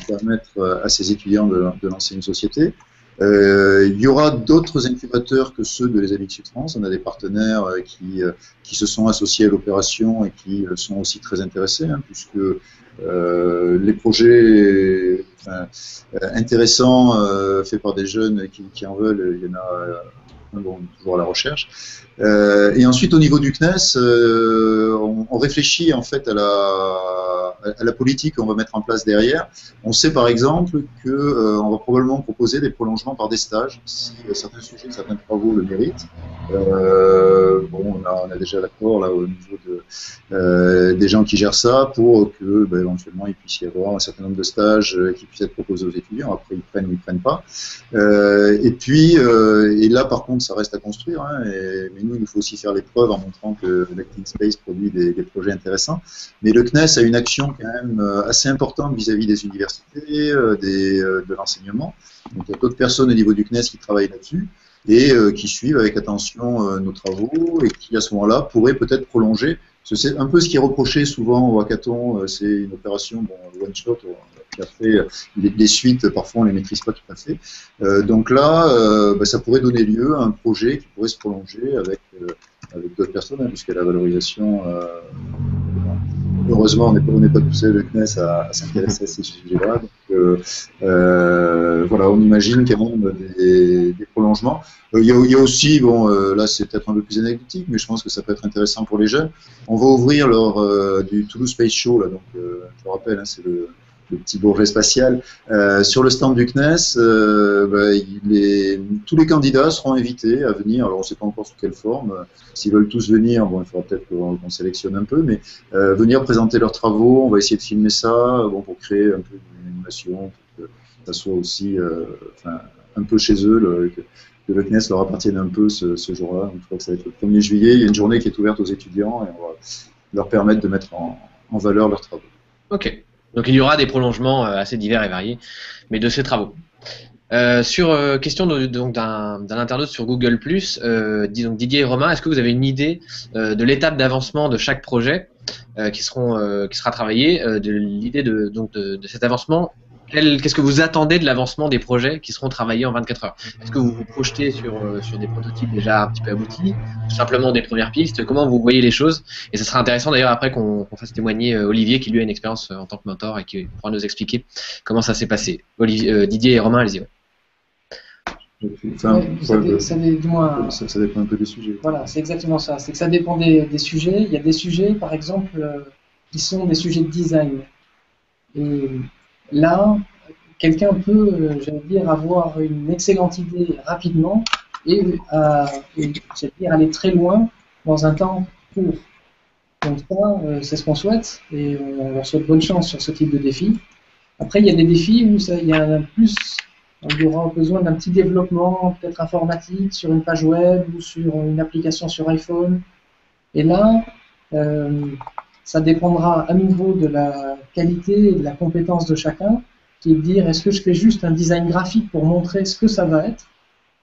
permettre à ces étudiants de lancer une société. Il y aura d'autres incubateurs que ceux de les Amis de Sud-France. On a des partenaires qui se sont associés à l'opération et qui sont aussi très intéressés, hein, puisque les projets intéressants faits par des jeunes qui en veulent, il y en a bon, toujours à la recherche. Et ensuite, au niveau du CNES, on réfléchit en fait à la politique qu'on va mettre en place derrière. On sait par exemple que on va probablement proposer des prolongements par des stages, si certains sujets, certains travaux le méritent. Bon, on a déjà l'accord là au niveau des gens qui gèrent ça pour que éventuellement il puisse y avoir un certain nombre de stages qui puissent être proposés aux étudiants. Après, ils prennent ou ils prennent pas. Et puis, et là par contre, ça reste à construire. Hein, mais nous, il nous faut aussi faire les preuves en montrant que l'Acting Space produit des projets intéressants. Mais le CNES a une action quand même assez importante vis-à-vis des universités, de l'enseignement. Donc il y a d'autres personnes au niveau du CNES qui travaillent là-dessus et qui suivent avec attention nos travaux et qui à ce moment-là pourraient peut-être prolonger. C'est un peu ce qui est reproché souvent au hackathon, c'est une opération one shot qui a fait les suites, parfois on les maîtrise pas tout à fait. Donc là, ça pourrait donner lieu à un projet qui pourrait se prolonger avec d'autres personnes, hein, puisque la valorisation, heureusement, on n'est pas tout seul le CNES à s'intéresser à ces sujets-là. Donc voilà, on imagine qu'il y a même des prolongements. Il y a aussi, bon, là c'est peut-être un peu plus anecdotique, mais je pense que ça peut être intéressant pour les jeunes. On va ouvrir lors du Toulouse Space Show, là, donc je vous rappelle, hein, c'est le petit Bourget spatial. Sur le stand du CNES, tous les candidats seront invités à venir. Alors on ne sait pas encore sous quelle forme. S'ils veulent tous venir, bon, il faudra peut-être qu'on sélectionne un peu, mais venir présenter leurs travaux. On va essayer de filmer ça, bon, pour créer un peu d'animation, pour que ça soit aussi un peu chez eux, que le CNES leur appartienne un peu ce jour-là. Donc, je crois que ça va être le 1er juillet. Il y a une journée qui est ouverte aux étudiants et on va leur permettre de mettre en valeur leurs travaux. Ok. Donc il y aura des prolongements assez divers et variés, mais de ces travaux. Sur question d'un internaute sur Google+, donc Didier et Romain, est-ce que vous avez une idée de l'étape d'avancement de chaque projet qui sera travaillé, de l'idée de cet avancement Qu'est-ce que vous attendez de l'avancement des projets qui seront travaillés en 24 heures? Est-ce que vous vous projetez sur des prototypes déjà un petit peu aboutis, ou simplement des premières pistes? Comment vous voyez les choses? Et ce sera intéressant d'ailleurs après qu'on fasse témoigner Olivier qui lui a une expérience en tant que mentor et qui pourra nous expliquer comment ça s'est passé. Didier et Romain, allez-y. Ouais. Enfin, ça dépend un peu des sujets. Voilà, c'est exactement ça. C'est que ça dépend des sujets. Il y a des sujets, par exemple, qui sont des sujets de design. Et là, quelqu'un peut, j'allais dire, avoir une excellente idée rapidement et j'allais dire, aller très loin dans un temps court. Donc ça, c'est ce qu'on souhaite et on leur souhaite bonne chance sur ce type de défi. Après, il y a des défis où il y a il y aura besoin d'un petit développement, peut-être informatique, sur une page web ou sur une application sur iPhone. Et là, ça dépendra à nouveau de la qualité et de la compétence de chacun, qui est de dire est-ce que je fais juste un design graphique pour montrer ce que ça va être,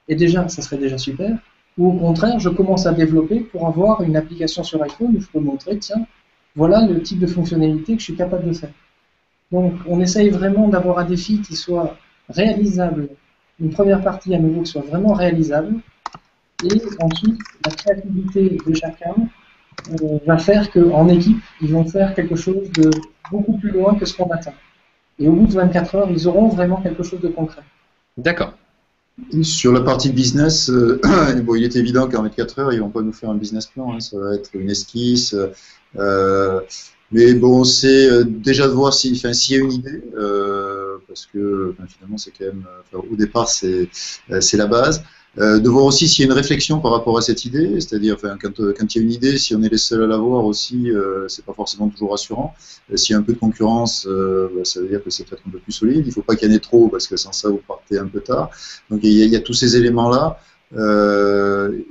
et déjà, ça serait déjà super, ou au contraire, je commence à développer pour avoir une application sur iPhone où je peux montrer, tiens, voilà le type de fonctionnalité que je suis capable de faire. Donc, on essaye vraiment d'avoir un défi qui soit réalisable, une première partie à nouveau qui soit vraiment réalisable, et ensuite, la créativité de chacun va faire qu'en équipe, ils vont faire quelque chose de beaucoup plus loin que ce qu'on attend. Et au bout de 24 heures, ils auront vraiment quelque chose de concret. D'accord. Sur la partie business, bon, il est évident qu'en 24 heures, ils vont pas nous faire un business plan, hein, ça va être une esquisse. Mais bon, c'est déjà de voir s'il y a une idée, parce que finalement, c'est quand même, au départ, c'est la base. De voir aussi s'il y a une réflexion par rapport à cette idée, c'est-à-dire quand il y a une idée, si on est les seuls à l'avoir aussi, c'est pas forcément toujours rassurant. S'il y a un peu de concurrence, ça veut dire que c'est peut-être un peu plus solide. Il faut pas qu'il y en ait trop parce que sans ça vous partez un peu tard. Donc il y a tous ces éléments-là.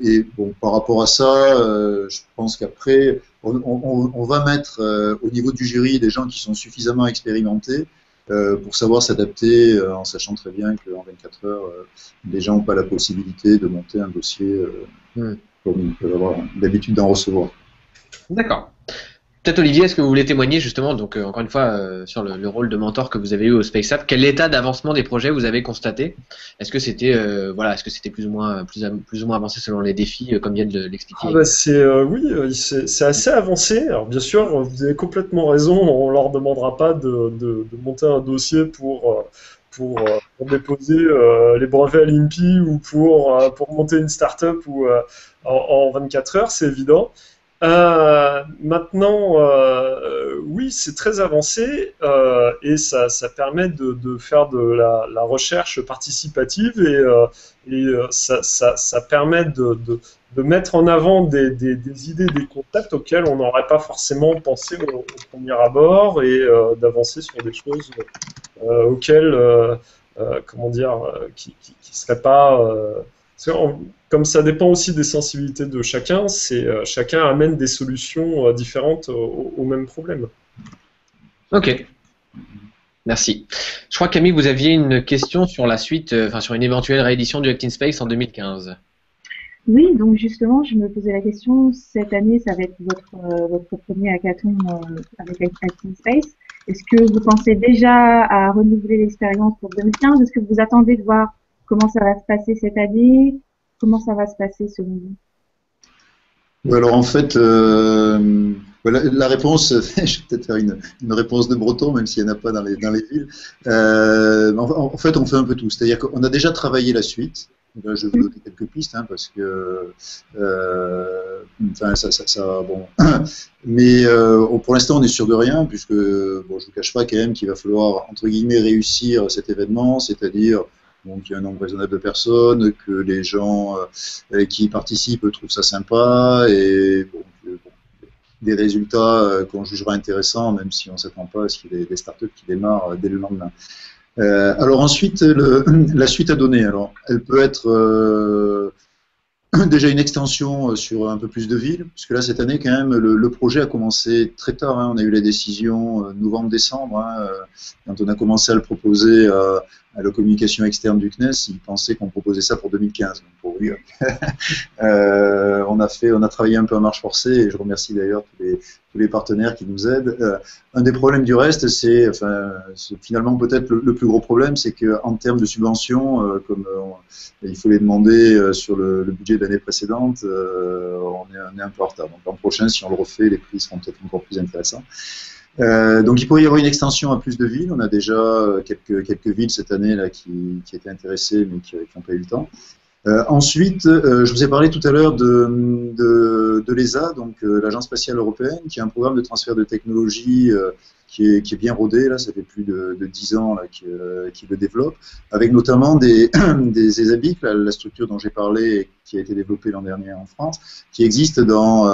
Et bon, par rapport à ça, je pense qu'après on va mettre au niveau du jury des gens qui sont suffisamment expérimentés pour savoir s'adapter en sachant très bien qu'en 24 heures, les gens n'ont pas la possibilité de monter un dossier comme ils peuvent avoir l'habitude d'en recevoir. D'accord. Peut-être Olivier, est-ce que vous voulez témoigner justement, donc encore une fois, sur le rôle de mentor que vous avez eu au SpaceApp, quel état d'avancement des projets vous avez constaté? Est-ce que c'était est-ce que c'était plus ou moins avancé selon les défis, comme vient de l'expliquer? Oui, c'est assez avancé. Alors bien sûr, vous avez complètement raison, on leur demandera pas de monter un dossier pour déposer les brevets à l'INPI ou pour monter une start-up ou en 24 heures, c'est évident. Maintenant, oui, c'est très avancé et ça permet de faire de la recherche participative et ça permet de mettre en avant des idées, des concepts auxquels on n'aurait pas forcément pensé au premier abord et d'avancer sur des choses auxquelles, qui seraient pas... comme ça dépend aussi des sensibilités de chacun, chacun amène des solutions différentes au même problème. Ok. Merci. Je crois, Camille, vous aviez une question sur la suite, sur une éventuelle réédition du Act in Space en 2015. Oui, donc justement, je me posais la question, cette année, ça va être votre premier hackathon avec Act in Space. Est-ce que vous pensez déjà à renouveler l'expérience pour 2015? Est-ce que vous attendez de voir comment ça va se passer cette année? Comment ça va se passer selon vous? Alors en fait, la réponse, je vais peut-être faire une réponse de breton, même s'il n'y en a pas dans les villes. En fait, on fait un peu tout. C'est-à-dire qu'on a déjà travaillé la suite. Là, je vais vous donner quelques pistes, hein, parce que bon. Mais pour l'instant, on est sûr de rien, puisque bon, je vous cache pas quand même qu'il va falloir entre guillemets réussir cet événement, c'est-à-dire donc il y a un nombre raisonnable de personnes, que les gens qui y participent trouvent ça sympa et bon, des résultats qu'on jugera intéressants, même si on ne s'attend pas à ce qu'il y ait des startups qui démarrent dès le lendemain. Alors ensuite, la suite à donner, alors, elle peut être déjà une extension sur un peu plus de villes, puisque là, cette année, quand même, le projet a commencé très tard. Hein, on a eu la décision novembre-décembre, hein, quand on a commencé à le proposer à la communication externe du CNES, ils pensaient qu'on proposait ça pour 2015. Donc pour lui, on a travaillé un peu à marche forcée, et je remercie d'ailleurs tous les partenaires qui nous aident. Un des problèmes du reste, c'est finalement peut-être le plus gros problème, c'est qu'en termes de subventions, il faut les demander sur le budget de l'année précédente, on est un peu en retard. Donc l'an prochain, si on le refait, les prix seront peut-être encore plus intéressants. Donc il pourrait y avoir une extension à plus de villes. On a déjà quelques villes cette année là qui étaient intéressées mais qui n'ont pas eu le temps. Ensuite, je vous ai parlé tout à l'heure de l'ESA, donc l'Agence spatiale européenne, qui a un programme de transfert de technologie qui est bien rodé. Là, ça fait plus de 10 ans là, qui le développe, avec notamment des ESABIC, la structure dont j'ai parlé et qui a été développée l'an dernier en France, qui existe dans,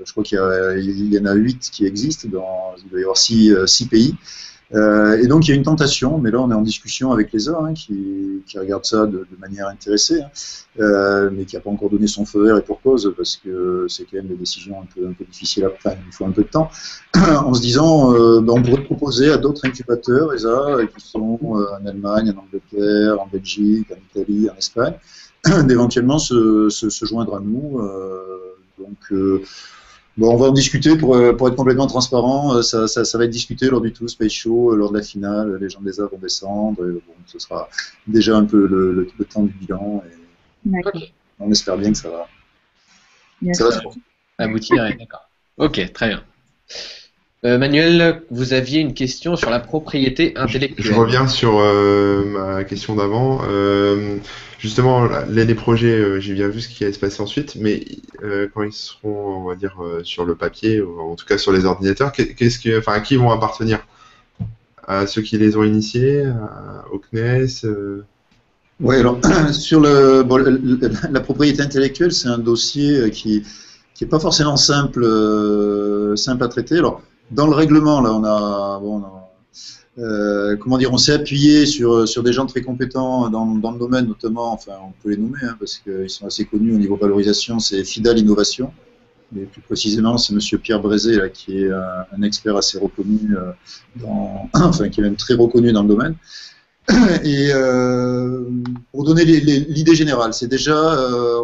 je crois qu'il y en a 8 qui existent, il doit y avoir 6 pays. Et donc il y a une tentation, mais là on est en discussion avec l'ESA qui regarde ça de manière intéressée, mais qui n'a pas encore donné son feu vert, et pour cause, parce que c'est quand même des décisions un peu difficiles à prendre, il faut un peu de temps, en se disant on pourrait proposer à d'autres incubateurs ESA qui sont en Allemagne, en Angleterre, en Belgique, en Italie, en Espagne, d'éventuellement se joindre à nous. Bon, on va en discuter pour être complètement transparent. Ça va être discuté lors du Toulouse Space Show, lors de la finale. Les gens de l'ESA vont descendre. Et bon, ce sera déjà un peu le temps du bilan. Et on espère bien que ça va se aboutir. D'accord. Ok, très bien. Manuel, vous aviez une question sur la propriété intellectuelle. Je reviens sur ma question d'avant. Justement, les projets, j'ai bien vu ce qui allait se passer ensuite, mais quand ils seront, on va dire, sur le papier, ou en tout cas sur les ordinateurs, à qui ils vont appartenir? À ceux qui les ont initiés, au CNES Oui, alors, sur la propriété intellectuelle, c'est un dossier qui n'est pas forcément simple à traiter. Alors, dans le règlement, là, on s'est appuyé sur des gens très compétents dans le domaine, notamment, enfin, on peut les nommer, parce qu'ils sont assez connus au niveau valorisation, c'est FIDAL Innovation, mais plus précisément, c'est Monsieur Pierre Brézé, là, qui est un expert assez reconnu, qui est même très reconnu dans le domaine. Et pour donner l'idée générale, c'est déjà,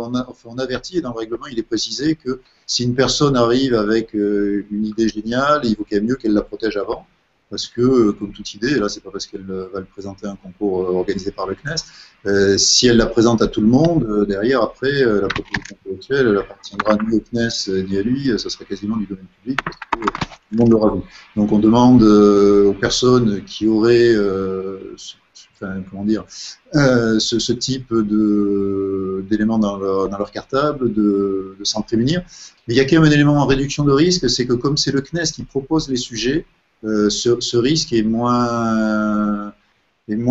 on avertit, et dans le règlement, il est précisé que si une personne arrive avec une idée géniale, il vaut quand même mieux qu'elle la protège avant, parce que, comme toute idée, et là, c'est pas parce qu'elle va le présenter à un concours organisé par le CNES, si elle la présente à tout le monde, derrière, après, la propriété intellectuelle, elle appartiendra ni au CNES ni à lui, ça sera quasiment du domaine public, parce que tout le monde l'aura vu. Donc, on demande aux personnes qui auraient ce type d'éléments dans leur cartable, de s'en prémunir. Mais il y a quand même un élément en réduction de risque, c'est que comme c'est le CNES qui propose les sujets, ce risque est moins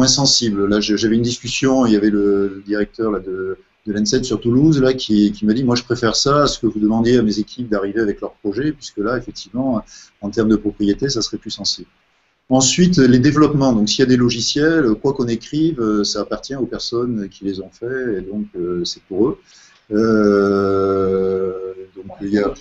sensible. Là, j'avais une discussion, il y avait le directeur là, de l'ENSED sur Toulouse là, qui m'a dit, moi je préfère ça à ce que vous demandiez à mes équipes d'arriver avec leur projet, puisque là, effectivement, en termes de propriété, ça serait plus sensible. Ensuite, les développements. Donc, s'il y a des logiciels, quoi qu'on écrive, ça appartient aux personnes qui les ont faits, et donc c'est pour eux. Donc, il y a...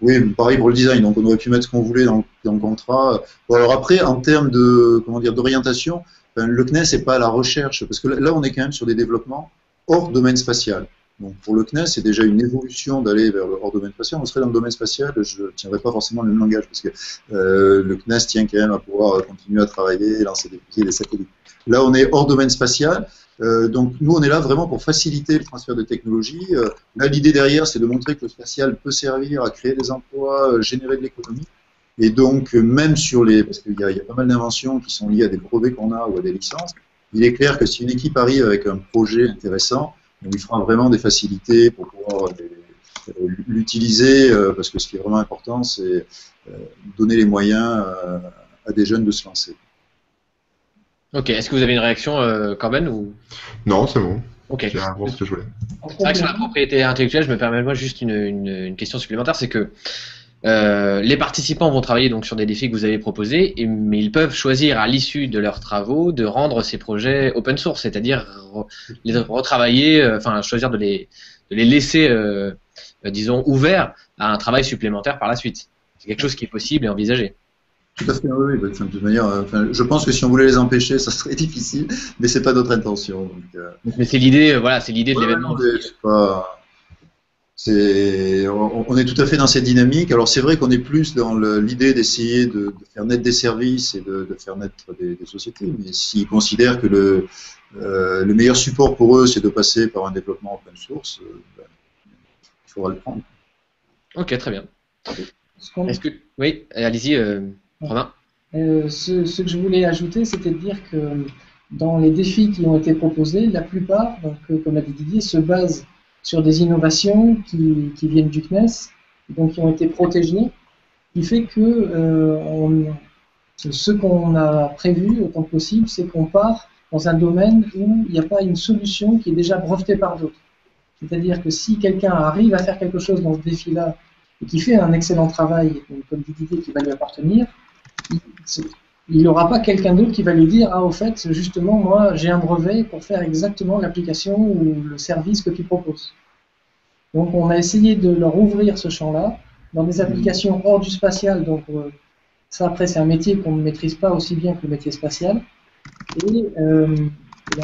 Oui, pareil pour le design. Donc, on aurait pu mettre ce qu'on voulait dans le contrat. Bon, alors après, en termes d'orientation, le CNES n'est pas à la recherche, parce que là, on est quand même sur des développements hors domaine spatial. Donc pour le CNES, c'est déjà une évolution d'aller vers le hors domaine spatial. On serait dans le domaine spatial, je ne tiendrai pas forcément le même langage, parce que le CNES tient quand même à pouvoir continuer à travailler, lancer des fusées, des satellites. Là, on est hors domaine spatial. Donc nous, on est là vraiment pour faciliter le transfert de technologie. Là, l'idée derrière, c'est de montrer que le spatial peut servir à créer des emplois, générer de l'économie. Et donc, même sur parce qu'il y a pas mal d'inventions qui sont liées à des brevets qu'on a ou à des licences, il est clair que si une équipe arrive avec un projet intéressant, on lui fera vraiment des facilités pour pouvoir l'utiliser, parce que ce qui est vraiment important, c'est donner les moyens à des jeunes de se lancer. Ok, est-ce que vous avez une réaction, Corben ou... Non, c'est bon. Ok. J'ai ce que je voulais. C'est vrai que sur la propriété intellectuelle, je me permets moi juste une question supplémentaire, c'est que les participants vont travailler donc sur des défis que vous avez proposés, mais ils peuvent choisir à l'issue de leurs travaux de rendre ces projets open source, c'est-à-dire les retravailler, choisir de les laisser, disons, ouverts à un travail supplémentaire par la suite. C'est quelque chose qui est possible et envisagé. Tout à fait, oui, oui, de toute manière, je pense que si on voulait les empêcher, ça serait difficile, mais c'est pas notre intention. Mais c'est l'idée, voilà, c'est l'idée de Ouais, l'événement. non, mais c'est pas. On est tout à fait dans cette dynamique. Alors c'est vrai qu'on est plus dans l'idée d'essayer de faire naître des services et de faire naître des sociétés, mais s'ils considèrent que le meilleur support pour eux, c'est de passer par un développement open source, il faudra le prendre. Ok, très bien. Ce qu'on- Est-ce que... Oui, allez-y, Romain. ce que je voulais ajouter, c'était de dire que dans les défis qui ont été proposés, la plupart, donc, comme l'a dit Didier, se basent sur des innovations qui viennent du CNES, donc qui ont été protégées, qui fait que ce qu'on a prévu autant que possible, c'est qu'on part dans un domaine où il n'y a pas une solution qui est déjà brevetée par d'autres. C'est-à-dire que si quelqu'un arrive à faire quelque chose dans ce défi-là et qui fait un excellent travail, comme dit Didier, qui va lui appartenir, il n'aura pas quelqu'un d'autre qui va lui dire ah au fait justement moi j'ai un brevet pour faire exactement l'application ou le service que tu proposes. Donc on a essayé de leur ouvrir ce champ-là dans des applications hors du spatial. Donc ça après c'est un métier qu'on ne maîtrise pas aussi bien que le métier spatial. Et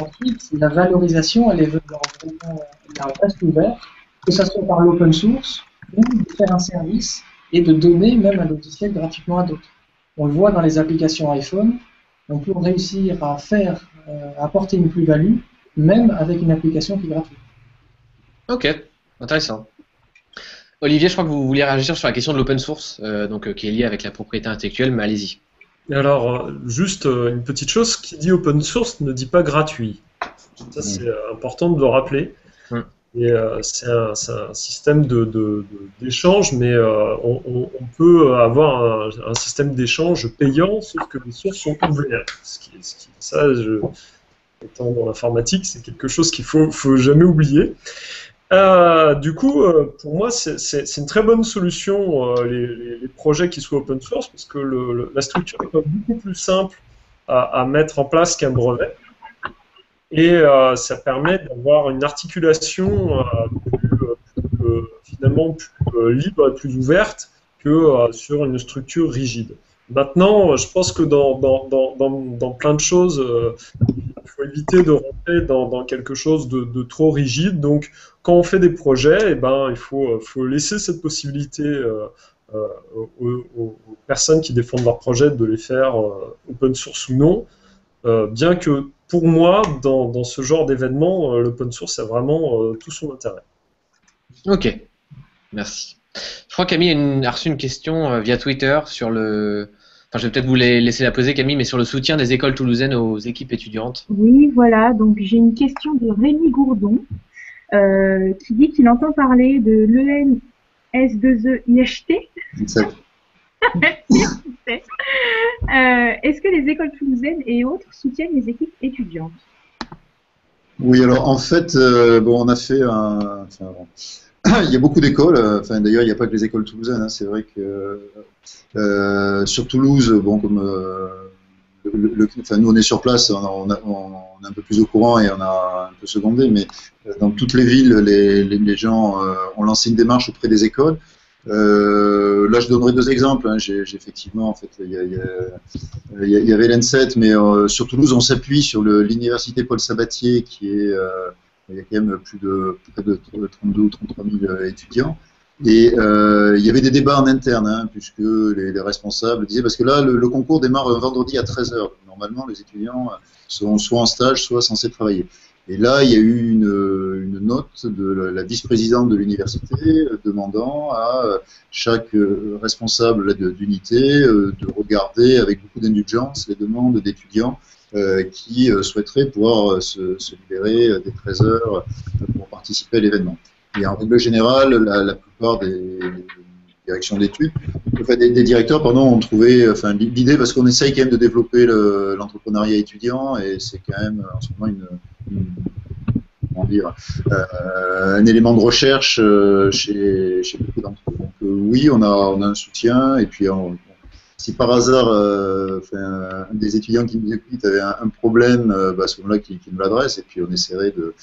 ensuite la valorisation elle reste ouverte, que ce soit par l'open source ou de faire un service et de donner même un logiciel gratuitement à d'autres. On le voit dans les applications iPhone, on peut réussir à apporter une plus-value, même avec une application qui est gratuite. Ok, intéressant. Olivier, je crois que vous voulez réagir sur la question de l'open source, qui est liée avec la propriété intellectuelle, mais allez-y. Alors, juste une petite chose, qui dit open source ne dit pas gratuit. Ça, c'est important de le rappeler. Et c'est un système d'échange, mais on peut avoir un système d'échange payant, sauf que les sources sont ouvertes. Étant dans l'informatique, c'est quelque chose qu'il faut jamais oublier. Du coup, pour moi, c'est une très bonne solution, les projets qui soient open source, parce que la structure est beaucoup plus simple à mettre en place qu'un brevet. Et ça permet d'avoir une articulation finalement plus libre et plus ouverte que sur une structure rigide. Maintenant, je pense que dans plein de choses, il faut éviter de rentrer dans quelque chose de trop rigide. Donc, quand on fait des projets, il faut laisser cette possibilité aux personnes qui défendent leurs projets de les faire open source ou non. Bien que pour moi, dans ce genre d'événement, l'open source a vraiment tout son intérêt. Ok, merci. Je crois qu'Camille a reçu une question via Twitter sur le... Enfin, je vais peut-être vous laisser la poser, Camille, mais sur le soutien des écoles toulousaines aux équipes étudiantes. Oui, voilà, donc j'ai une question de Rémi Gourdon qui dit qu'il entend parler de l'ENS2E-IHT. Est-ce que les écoles toulousaines et autres soutiennent les équipes étudiantes? Oui, alors en fait, on a fait il y a beaucoup d'écoles. D'ailleurs, il n'y a pas que les écoles toulousaines. Hein, c'est vrai que sur Toulouse, comme nous on est sur place, on est un peu plus au courant et on a un peu secondé, mais dans toutes les villes, les gens ont lancé une démarche auprès des écoles. Là, je donnerai deux exemples. Hein. J'ai effectivement, en fait, il y avait l'N7, mais sur Toulouse, on s'appuie sur l'université Paul Sabatier, qui est, il y a quand même près de 32 ou 33 000 étudiants. Et il y avait des débats en interne, hein, puisque les responsables disaient, parce que là, le concours démarre vendredi à 13h. Normalement, les étudiants sont soit en stage, soit censés travailler. Et là, il y a eu une note de la vice-présidente de l'université demandant à chaque responsable d'unité de regarder avec beaucoup d'indulgence les demandes d'étudiants qui souhaiteraient pouvoir se libérer des 13 heures pour participer à l'événement. Et en règle générale, la plupart des directions d'études, des directeurs, ont trouvé l'idée, parce qu'on essaye quand même de développer l'entrepreneuriat étudiant, et c'est quand même en ce moment un élément de recherche chez beaucoup d'entre eux. Donc oui, on a un soutien, et puis si par hasard un des étudiants qui nous écoute avait un problème, à ce moment-là, qu'il nous l'adresse, et puis on essaierait de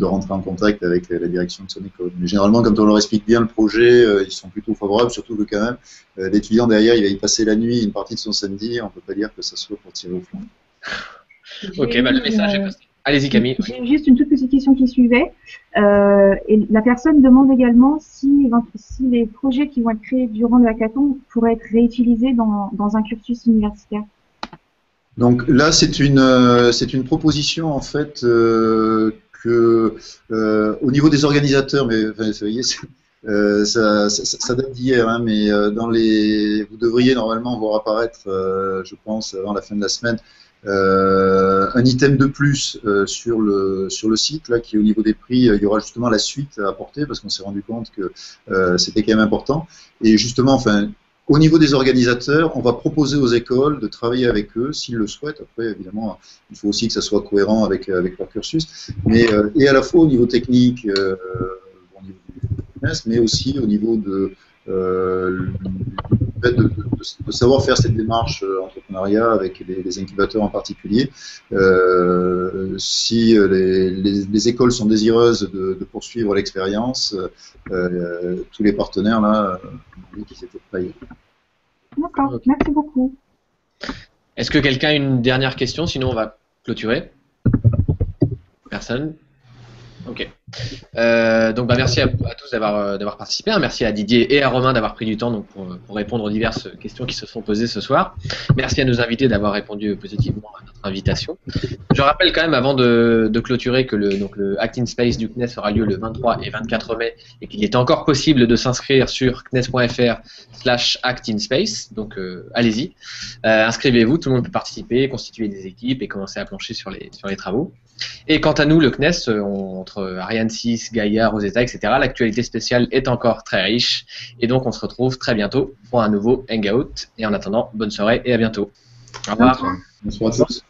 rentrer en contact avec la direction de son école. Mais généralement, quand on leur explique bien le projet, ils sont plutôt favorables, surtout que quand même, l'étudiant derrière, il va y passer la nuit, une partie de son samedi, on ne peut pas dire que ça soit pour tirer au flanc. Ok, le message est passé. Allez-y Camille. J'ai juste une toute petite question qui suivait. Et la personne demande également si les projets qui vont être créés durant le hackathon pourraient être réutilisés dans un cursus universitaire. Donc là, c'est une proposition en fait que au niveau des organisateurs, mais enfin, vous voyez, ça date d'hier, hein, mais vous devriez normalement voir apparaître, je pense, avant la fin de la semaine, un item de plus sur le site là, qui au niveau des prix, il y aura justement la suite à apporter parce qu'on s'est rendu compte que c'était quand même important. Et justement, enfin, au niveau des organisateurs, on va proposer aux écoles de travailler avec eux s'ils le souhaitent. Après, évidemment, il faut aussi que ça soit cohérent avec leur cursus, mais et à la fois au niveau technique, au niveau du business, mais aussi au niveau de savoir faire cette démarche entrepreneuriat avec les incubateurs en particulier. Si les écoles sont désireuses de poursuivre l'expérience, tous les partenaires là ont dit qu'ils étaient prêts. D'accord, merci beaucoup. Est-ce que quelqu'un a une dernière question? Sinon, on va clôturer. Personne? Ok. Donc merci à tous d'avoir participé. Merci à Didier et à Romain d'avoir pris du temps donc, pour répondre aux diverses questions qui se sont posées ce soir. Merci à nos invités d'avoir répondu positivement à notre invitation. Je rappelle quand même avant de clôturer que le Act in Space du CNES aura lieu le 23 et 24 mai et qu'il est encore possible de s'inscrire sur cnes.fr/actinspace. Donc allez-y, inscrivez-vous, tout le monde peut participer, constituer des équipes et commencer à plancher sur les travaux. Et quant à nous, le CNES, entre Ariane 6, Gaïa, Rosetta, etc., l'actualité spéciale est encore très riche. Et donc, on se retrouve très bientôt pour un nouveau Hangout. Et en attendant, bonne soirée et à bientôt. Au revoir. Bonsoir à tous.